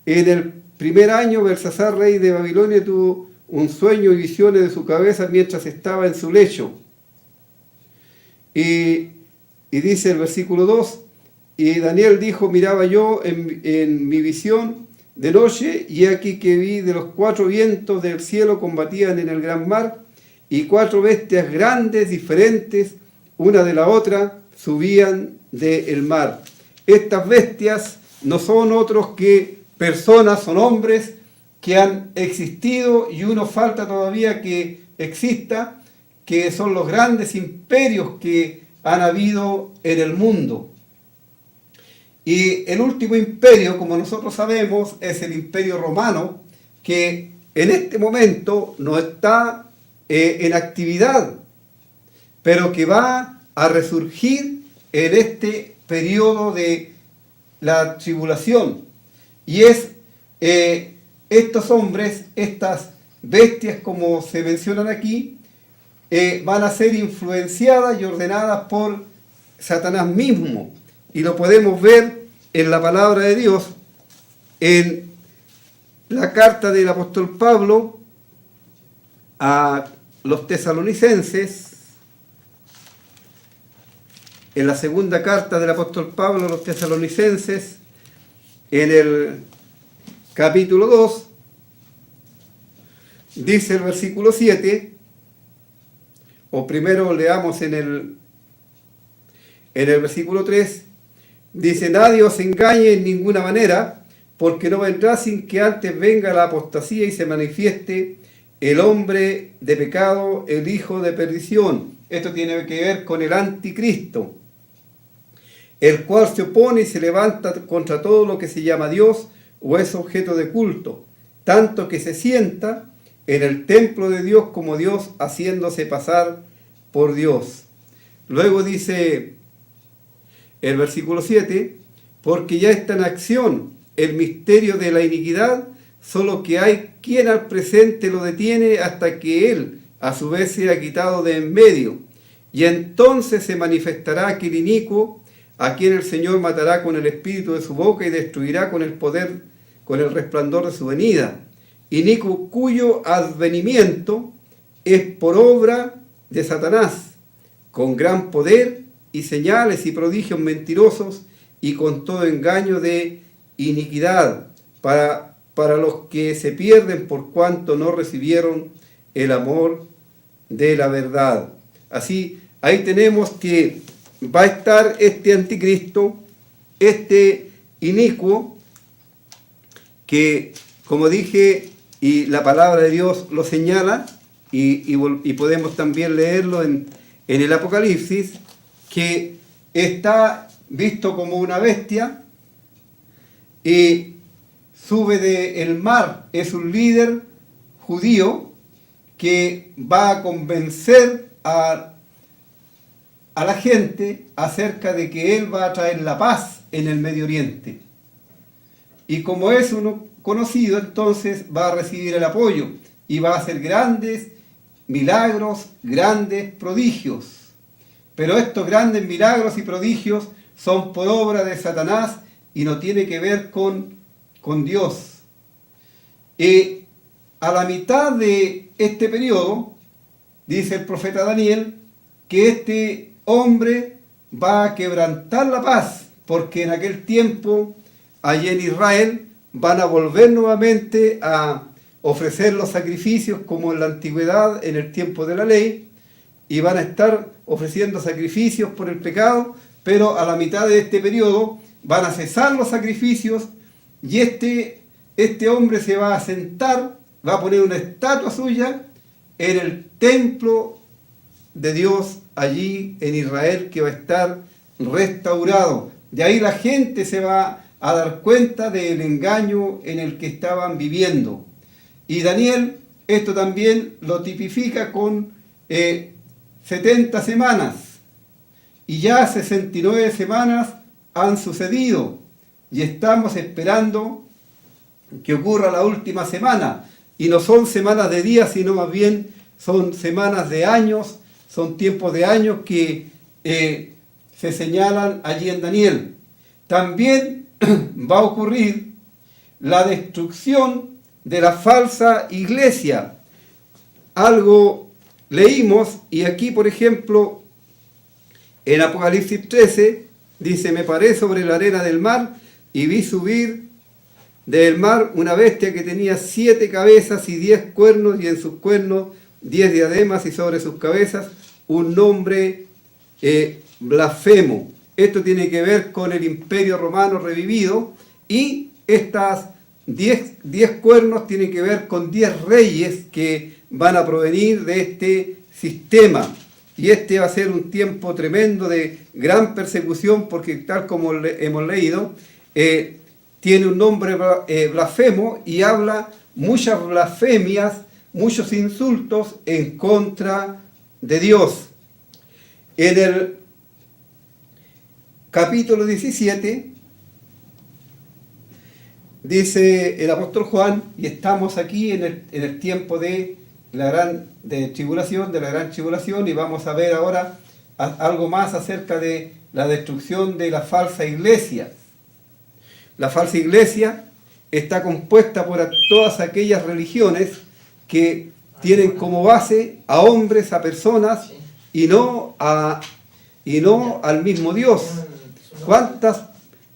en el primer año Belsasar, rey de Babilonia, tuvo un sueño y visiones de su cabeza mientras estaba en su lecho. Y dice el versículo 2, y Daniel dijo: miraba yo en mi visión de noche, y aquí que vi de los 4 vientos del cielo combatían en el gran mar, y 4 bestias grandes, diferentes, una de la otra, subían del mar. Estas bestias no son otros que personas, son hombres que han existido, y uno falta todavía que exista, que son los grandes imperios que han habido en el mundo. Y el último imperio, como nosotros sabemos, es el imperio romano, que en este momento no está en actividad, pero que va a resurgir en este periodo de la tribulación. Y es estos hombres, estas bestias, como se mencionan aquí, van a ser influenciadas y ordenadas por Satanás mismo. Y lo podemos ver en la palabra de Dios, en la carta del apóstol Pablo a los tesalonicenses, en la segunda carta del apóstol Pablo a los tesalonicenses, en el capítulo 2, dice el versículo 7, o primero leamos en el versículo 3, dice: nadie os engañe en ninguna manera, porque no vendrá sin que antes venga la apostasía y se manifieste el hombre de pecado, el hijo de perdición. Esto tiene que ver con el anticristo, el cual se opone y se levanta contra todo lo que se llama Dios o es objeto de culto, tanto que se sienta en el templo de Dios como Dios, haciéndose pasar por Dios. Luego dice el versículo 7, porque ya está en acción el misterio de la iniquidad, solo que hay quien al presente lo detiene hasta que él a su vez sea quitado de en medio. Y entonces se manifestará aquel inicuo, a quien el Señor matará con el espíritu de su boca y destruirá con el poder, con el resplandor de su venida. Inicuo cuyo advenimiento es por obra de Satanás, con gran poder y señales y prodigios mentirosos, y con todo engaño de iniquidad, para los que se pierden por cuanto no recibieron el amor de la verdad. Así, ahí tenemos que va a estar este anticristo, este inicuo, que, como dije, y la palabra de Dios lo señala, y podemos también leerlo en el Apocalipsis, que está visto como una bestia y sube del mar. Es un líder judío que va a convencer a la gente acerca de que él va a traer la paz en el Medio Oriente. Y como es uno conocido, entonces va a recibir el apoyo y va a hacer grandes milagros, grandes prodigios. Pero estos grandes milagros y prodigios son por obra de Satanás y no tiene que ver con Dios. Y a la mitad de este periodo, dice el profeta Daniel, que este hombre va a quebrantar la paz, porque en aquel tiempo, allí en Israel, van a volver nuevamente a ofrecer los sacrificios como en la antigüedad, en el tiempo de la ley, y van a estar ofreciendo sacrificios por el pecado, pero a la mitad de este periodo van a cesar los sacrificios y este hombre se va a sentar, va a poner una estatua suya en el templo de Dios allí en Israel, que va a estar restaurado. De ahí la gente se va a dar cuenta del engaño en el que estaban viviendo. Y Daniel esto también lo tipifica con 70 semanas. Y ya 69 semanas han sucedido. Y estamos esperando que ocurra la última semana. Y no son semanas de días, sino más bien son semanas de años, son tiempos de años que se señalan allí en Daniel. También va a ocurrir la destrucción de la falsa iglesia. Algo leímos, y aquí por ejemplo en Apocalipsis 13 dice: me paré sobre la arena del mar y vi subir del mar una bestia que tenía 7 cabezas y 10 cuernos, y en sus cuernos 10 diademas, y sobre sus cabezas un nombre blasfemo. Esto tiene que ver con el Imperio Romano revivido, y estas 10 cuernos tienen que ver con 10 reyes que van a provenir de este sistema. Y este va a ser un tiempo tremendo de gran persecución, porque tal como hemos leído, tiene un nombre blasfemo y habla muchas blasfemias, muchos insultos en contra de Dios. En el capítulo 17 dice el apóstol Juan, y estamos aquí en el tiempo de la gran tribulación, y vamos a ver ahora algo más acerca de la destrucción de la falsa iglesia. La falsa iglesia está compuesta por todas aquellas religiones que tienen como base a hombres, a personas, y no al mismo Dios. ¿Cuántas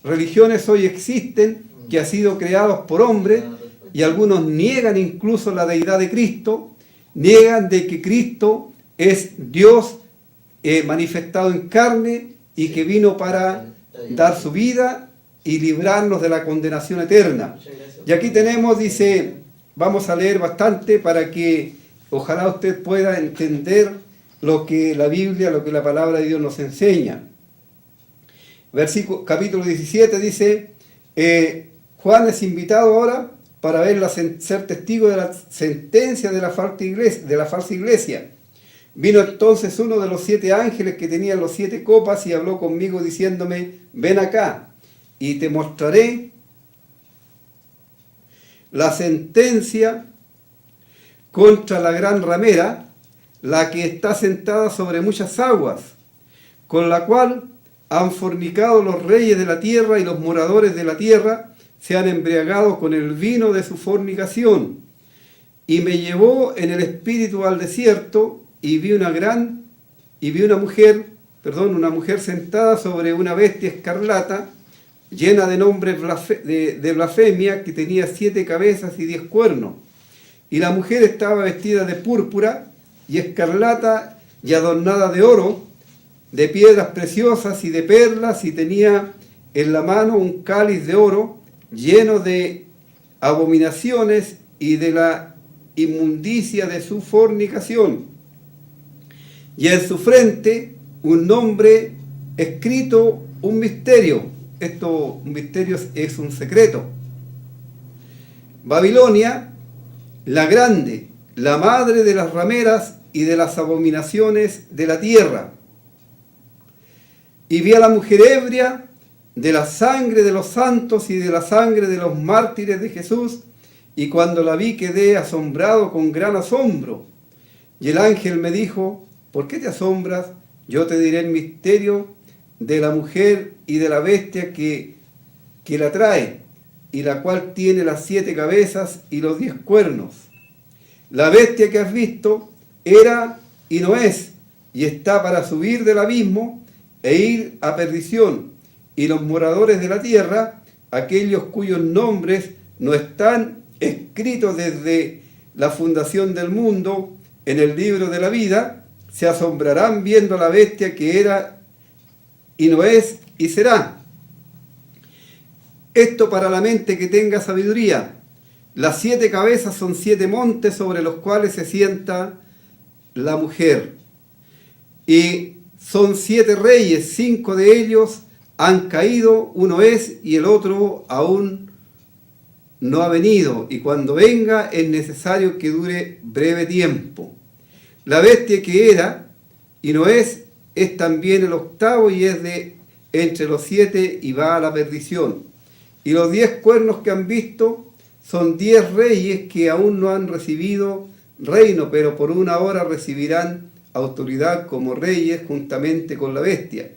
religiones hoy existen que han sido creados por hombres, y algunos niegan incluso la deidad de Cristo, niegan de que Cristo es Dios manifestado en carne y que vino para dar su vida y librarnos de la condenación eterna? Y aquí tenemos, dice, vamos a leer bastante para que ojalá usted pueda entender lo que la Biblia, lo que la palabra de Dios nos enseña. Capítulo 17 dice: Juan es invitado ahora para ser testigo de la sentencia de la falsa iglesia. Vino entonces uno de los 7 ángeles que tenían los 7 copas y habló conmigo diciéndome: ven acá y te mostraré la sentencia contra la gran ramera, la que está sentada sobre muchas aguas, con la cual han fornicado los reyes de la tierra, y los moradores de la tierra se han embriagado con el vino de su fornicación. Y me llevó en el espíritu al desierto, y vi una mujer sentada sobre una bestia escarlata, llena de nombres de blasfemia, que tenía 7 cabezas y 10 cuernos. Y la mujer estaba vestida de púrpura y escarlata y adornada de oro, de piedras preciosas y de perlas, y tenía en la mano un cáliz de oro lleno de abominaciones y de la inmundicia de su fornicación. Y en su frente un nombre escrito, un misterio. Esto, un misterio es un secreto. Babilonia, la grande, la madre de las rameras y de las abominaciones de la tierra. Y vi a la mujer ebria de la sangre de los santos y de la sangre de los mártires de Jesús, y cuando la vi quedé asombrado con gran asombro. Y el ángel me dijo: ¿por qué te asombras? Yo te diré el misterio de la mujer y de la bestia que la trae, y la cual tiene las 7 cabezas y los 10 cuernos. La bestia que has visto era y no es, y está para subir del abismo e ir a perdición, y los moradores de la tierra, aquellos cuyos nombres no están escritos desde la fundación del mundo en el libro de la vida, se asombrarán viendo a la bestia que era y no es y será. Esto para la mente que tenga sabiduría. Las 7 cabezas son 7 montes sobre los cuales se sienta la mujer. Y son 7 reyes, 5 de ellos han caído, uno es y el otro aún no ha venido, y cuando venga es necesario que dure breve tiempo. La bestia que era y no es también el octavo, y es de entre los 7 y va a la perdición. Y los 10 cuernos que han visto son 10 reyes que aún no han recibido reino, pero por una hora recibirán autoridad como reyes juntamente con la bestia.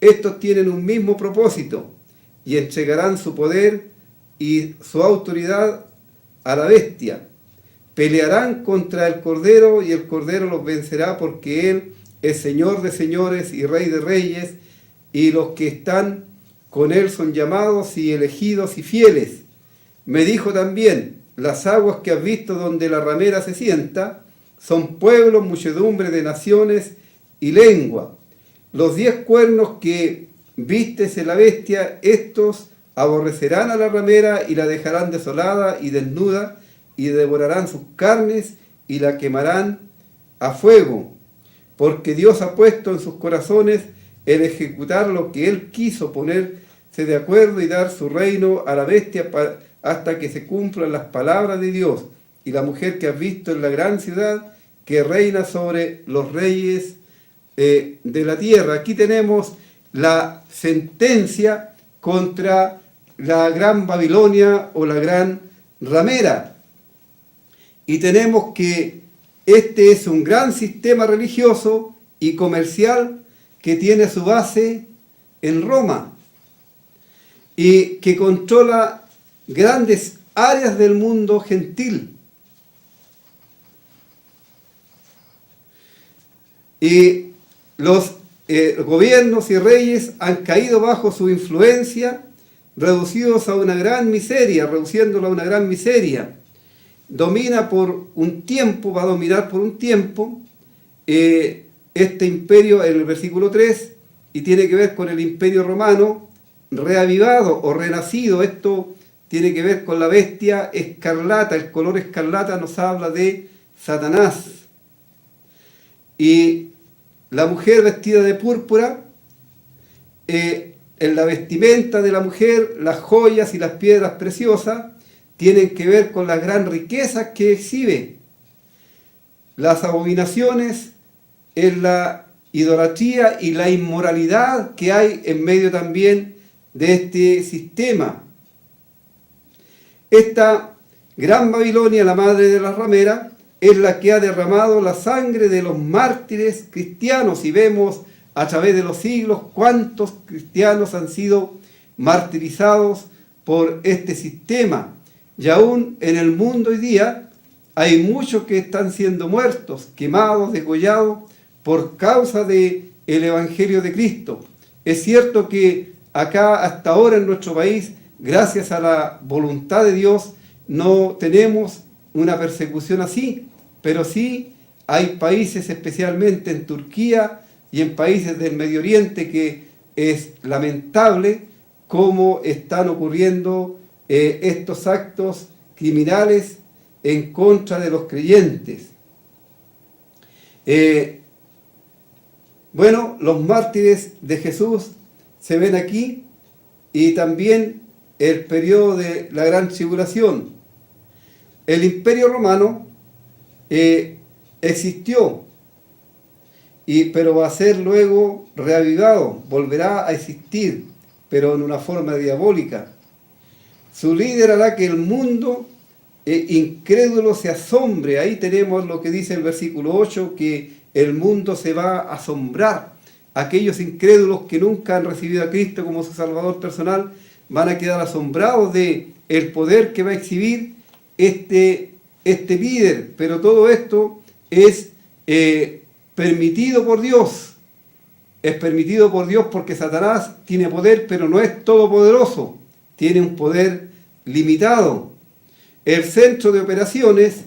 Estos tienen un mismo propósito y entregarán su poder y su autoridad a la bestia. Pelearán contra el Cordero y el Cordero los vencerá, porque Él es Señor de señores y Rey de reyes, y los que están con Él son llamados y elegidos y fieles. Me dijo también: las aguas que has visto donde la ramera se sienta son pueblos, muchedumbre de naciones y lengua. Los 10 cuernos que vistes en la bestia, estos aborrecerán a la ramera y la dejarán desolada y desnuda, y devorarán sus carnes y la quemarán a fuego, porque Dios ha puesto en sus corazones el ejecutar lo que Él quiso, ponerse de acuerdo y dar su reino a la bestia hasta que se cumplan las palabras de Dios. Y la mujer que has visto en la gran ciudad, que reina sobre los reyes de la tierra. Aquí tenemos la sentencia contra la gran Babilonia o la gran ramera. Y tenemos que este es un gran sistema religioso y comercial que tiene su base en Roma y que controla grandes áreas del mundo gentil. Y los gobiernos y reyes han caído bajo su influencia, reducidos a una gran miseria, reduciéndolo a una gran miseria. Domina por un tiempo, va a dominar por un tiempo este imperio en el versículo 3, y tiene que ver con el imperio romano reavivado o renacido. Esto tiene que ver con la bestia escarlata. El color escarlata nos habla de Satanás. Y la mujer vestida de púrpura, en la vestimenta de la mujer, las joyas y las piedras preciosas tienen que ver con las gran riquezas que exhibe. Las abominaciones en la idolatría y la inmoralidad que hay en medio también de este sistema. Esta gran Babilonia, la madre de las rameras, es la que ha derramado la sangre de los mártires cristianos, y vemos a través de los siglos cuántos cristianos han sido martirizados por este sistema. Y aún en el mundo hoy día hay muchos que están siendo muertos, quemados, degollados por causa del Evangelio de Cristo. Es cierto que acá hasta ahora en nuestro país, gracias a la voluntad de Dios, no tenemos una persecución así, pero sí hay países, especialmente en Turquía, y en países del Medio Oriente, que es lamentable cómo están ocurriendo estos actos criminales en contra de los creyentes. Bueno, los mártires de Jesús se ven aquí, y también el periodo de la Gran Tribulación. El Imperio Romano existió, pero va a ser luego reavivado, volverá a existir, pero en una forma diabólica. Su líder hará que el mundo incrédulo se asombre. Ahí tenemos lo que dice el versículo 8, que el mundo se va a asombrar. Aquellos incrédulos que nunca han recibido a Cristo como su Salvador personal van a quedar asombrados de el poder que va a exhibir este líder. Pero todo esto es permitido por Dios. Es permitido por Dios porque Satanás tiene poder, pero no es todopoderoso. Tiene un poder limitado. El centro de operaciones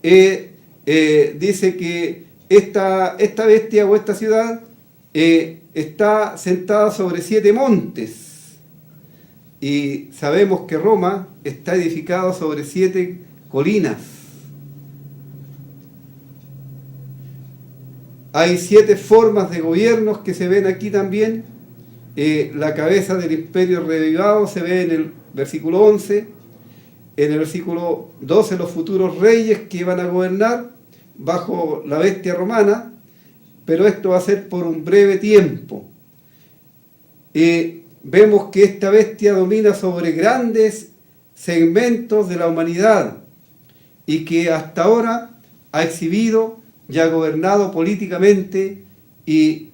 dice que esta bestia o esta ciudad está sentada sobre 7 montes. Y sabemos que Roma está edificada sobre 7 colinas. Hay 7 formas de gobiernos que se ven aquí también. La cabeza del imperio revivado se ve en el versículo 11. En el versículo 12, los futuros reyes que van a gobernar bajo la bestia romana, pero esto va a ser por un breve tiempo. Vemos que esta bestia domina sobre grandes segmentos de la humanidad y que hasta ahora ha exhibido y ha gobernado políticamente y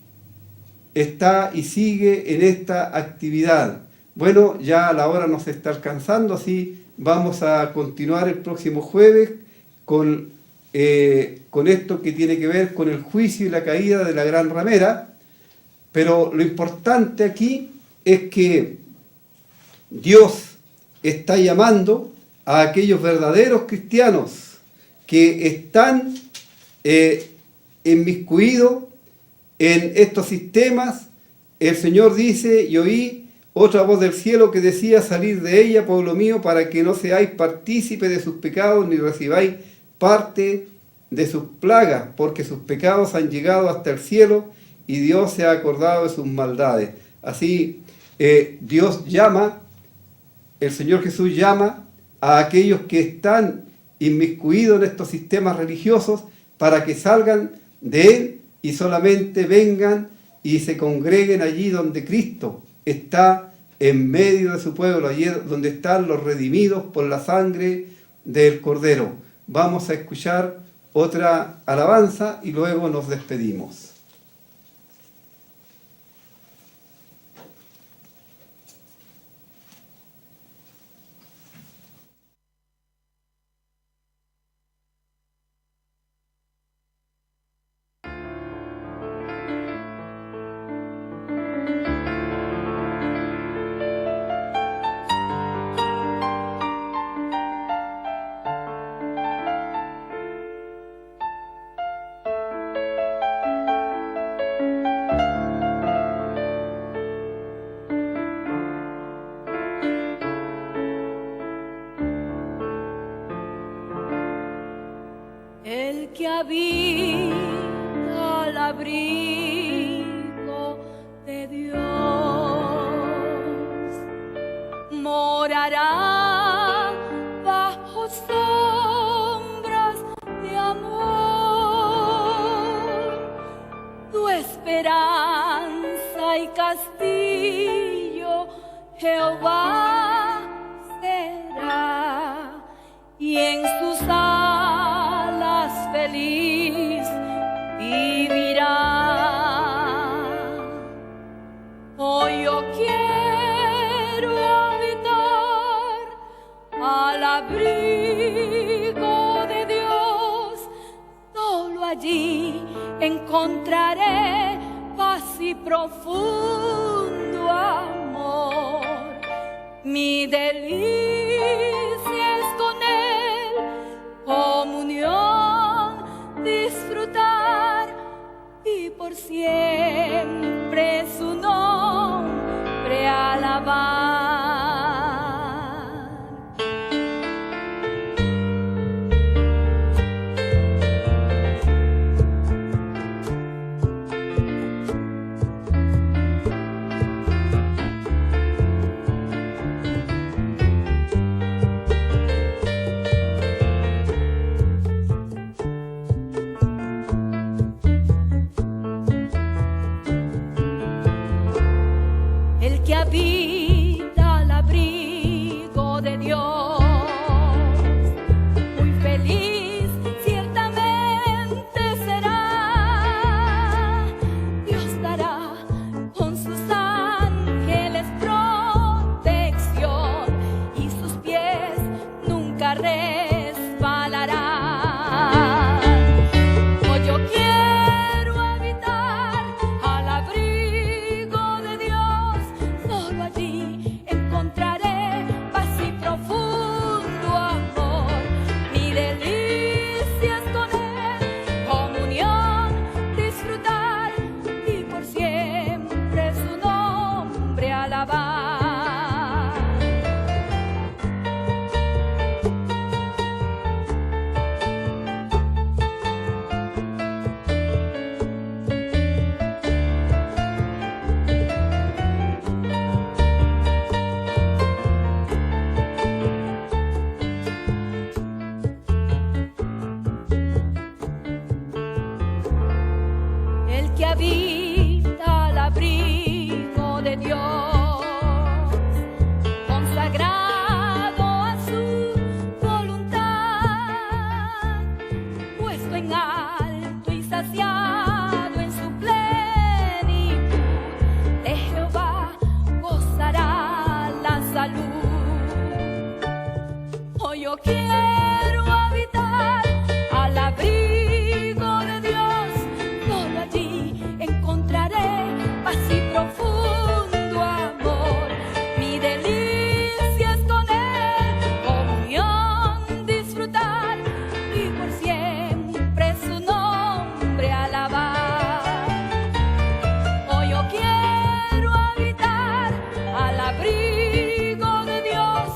está y sigue en esta actividad. Bueno, ya la hora nos está alcanzando, así vamos a continuar el próximo jueves con esto que tiene que ver con el juicio y la caída de la gran ramera. Pero lo importante aquí es que Dios está llamando a aquellos verdaderos cristianos que están inmiscuidos en estos sistemas. El Señor dice: y oí otra voz del cielo que decía: salid de ella, pueblo mío, para que no seáis partícipe de sus pecados, ni recibáis parte de sus plagas, porque sus pecados han llegado hasta el cielo, y Dios se ha acordado de sus maldades. Así, Dios llama, el Señor Jesús llama a aquellos que están inmiscuidos en estos sistemas religiosos para que salgan de él y solamente vengan y se congreguen allí donde Cristo está en medio de su pueblo, allí donde están los redimidos por la sangre del Cordero. Vamos a escuchar otra alabanza y luego nos despedimos. El que habita al abrigo de Dios morará bajo sombras de amor. Tu esperanza y castillo Jehová será, y en sus alas feliz vivirá. Hoy yo quiero habitar al abrigo de Dios, solo allí encontraré paz y profundo amor. Mi delicia es con él, comunión, disfrutar y por siempre El que habita al abrigo de Dios, muy feliz ciertamente será. Dios dará con sus ángeles protección y sus pies nunca resbalarán. Oh, yo quiero habitar al abrigo de Dios, solo allí encontraré paz y profundo amor. Mi delicia es con Él, comunión, disfrutar y por siempre su nombre alabar. El que habita al abrigo de Dios, consagrado a su voluntad, puesto en alto y saciado en su plenitud, de Jehová gozará la salud. Oh, yo quiero habitar al abrigo de Dios, solo allí encontraré paz y profundo amor. Mi delicia es con Él, comunión, disfrutar y por siempre su nombre alabar. Oh, yo quiero habitar al abrigo de Dios,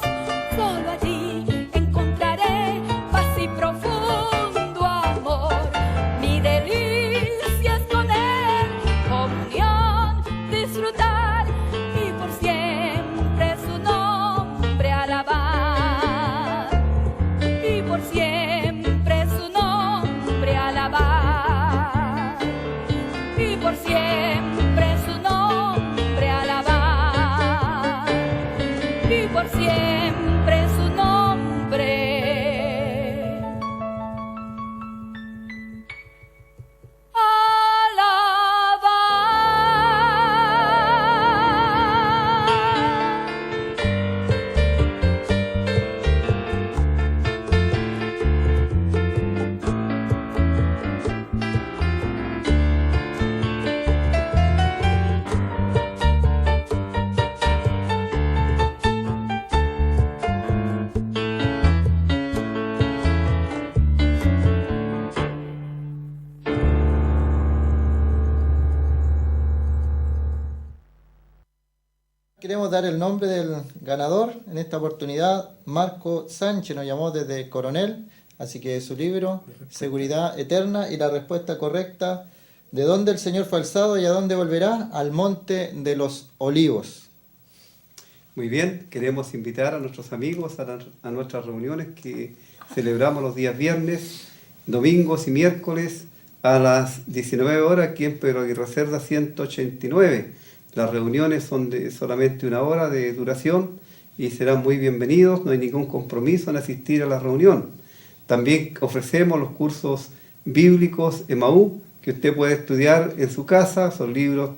solo allí encontraré paz y profundo amor. Mi delicia es con Él, comunión, disfrutar y por siempre su nombre alabar. Y por siempre su nombre alabar. Y por siempre su nombre alabar. Y por siempre su nombre alabar. Queremos dar el nombre del ganador en esta oportunidad. Marco Sánchez nos llamó desde Coronel, así que su libro, Seguridad Eterna, y la respuesta correcta, ¿de dónde el Señor fue alzado y a dónde volverá? Al Monte de los Olivos. Muy bien, queremos invitar a nuestros amigos a nuestras reuniones que celebramos los días viernes, domingos y miércoles a las 19 horas aquí en Pedro Aguirre Cerda 189. Las reuniones son de solamente 1 hora de duración y serán muy bienvenidos, no hay ningún compromiso en asistir a la reunión. También ofrecemos los cursos bíblicos Emaú, que usted puede estudiar en su casa, son libros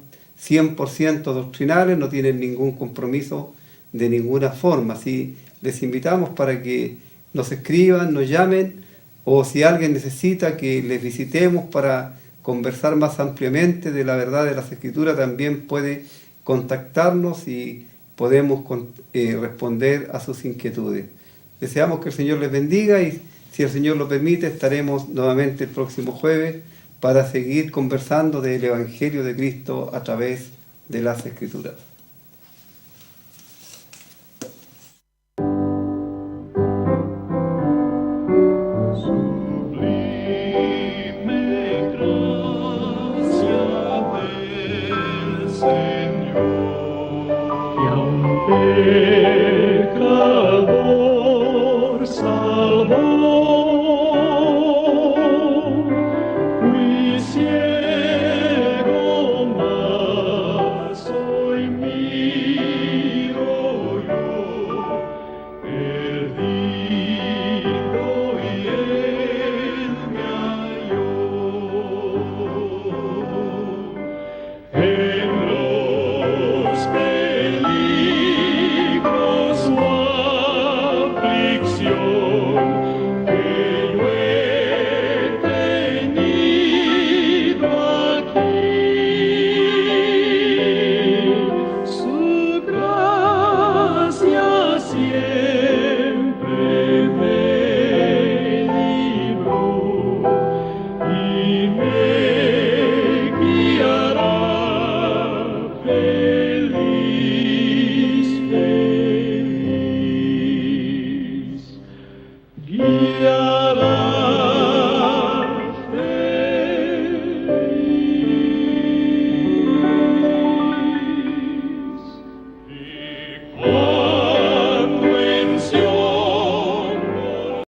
100% doctrinales, no tienen ningún compromiso de ninguna forma. Así les invitamos para que nos escriban, nos llamen, o si alguien necesita que les visitemos para conversar más ampliamente de la verdad de las Escrituras, también puede contactarnos y podemos responder a sus inquietudes. Deseamos que el Señor les bendiga y si el Señor lo permite estaremos nuevamente el próximo jueves para seguir conversando del Evangelio de Cristo a través de las Escrituras. pecador salvó. Fui ciego, mas hoy miro.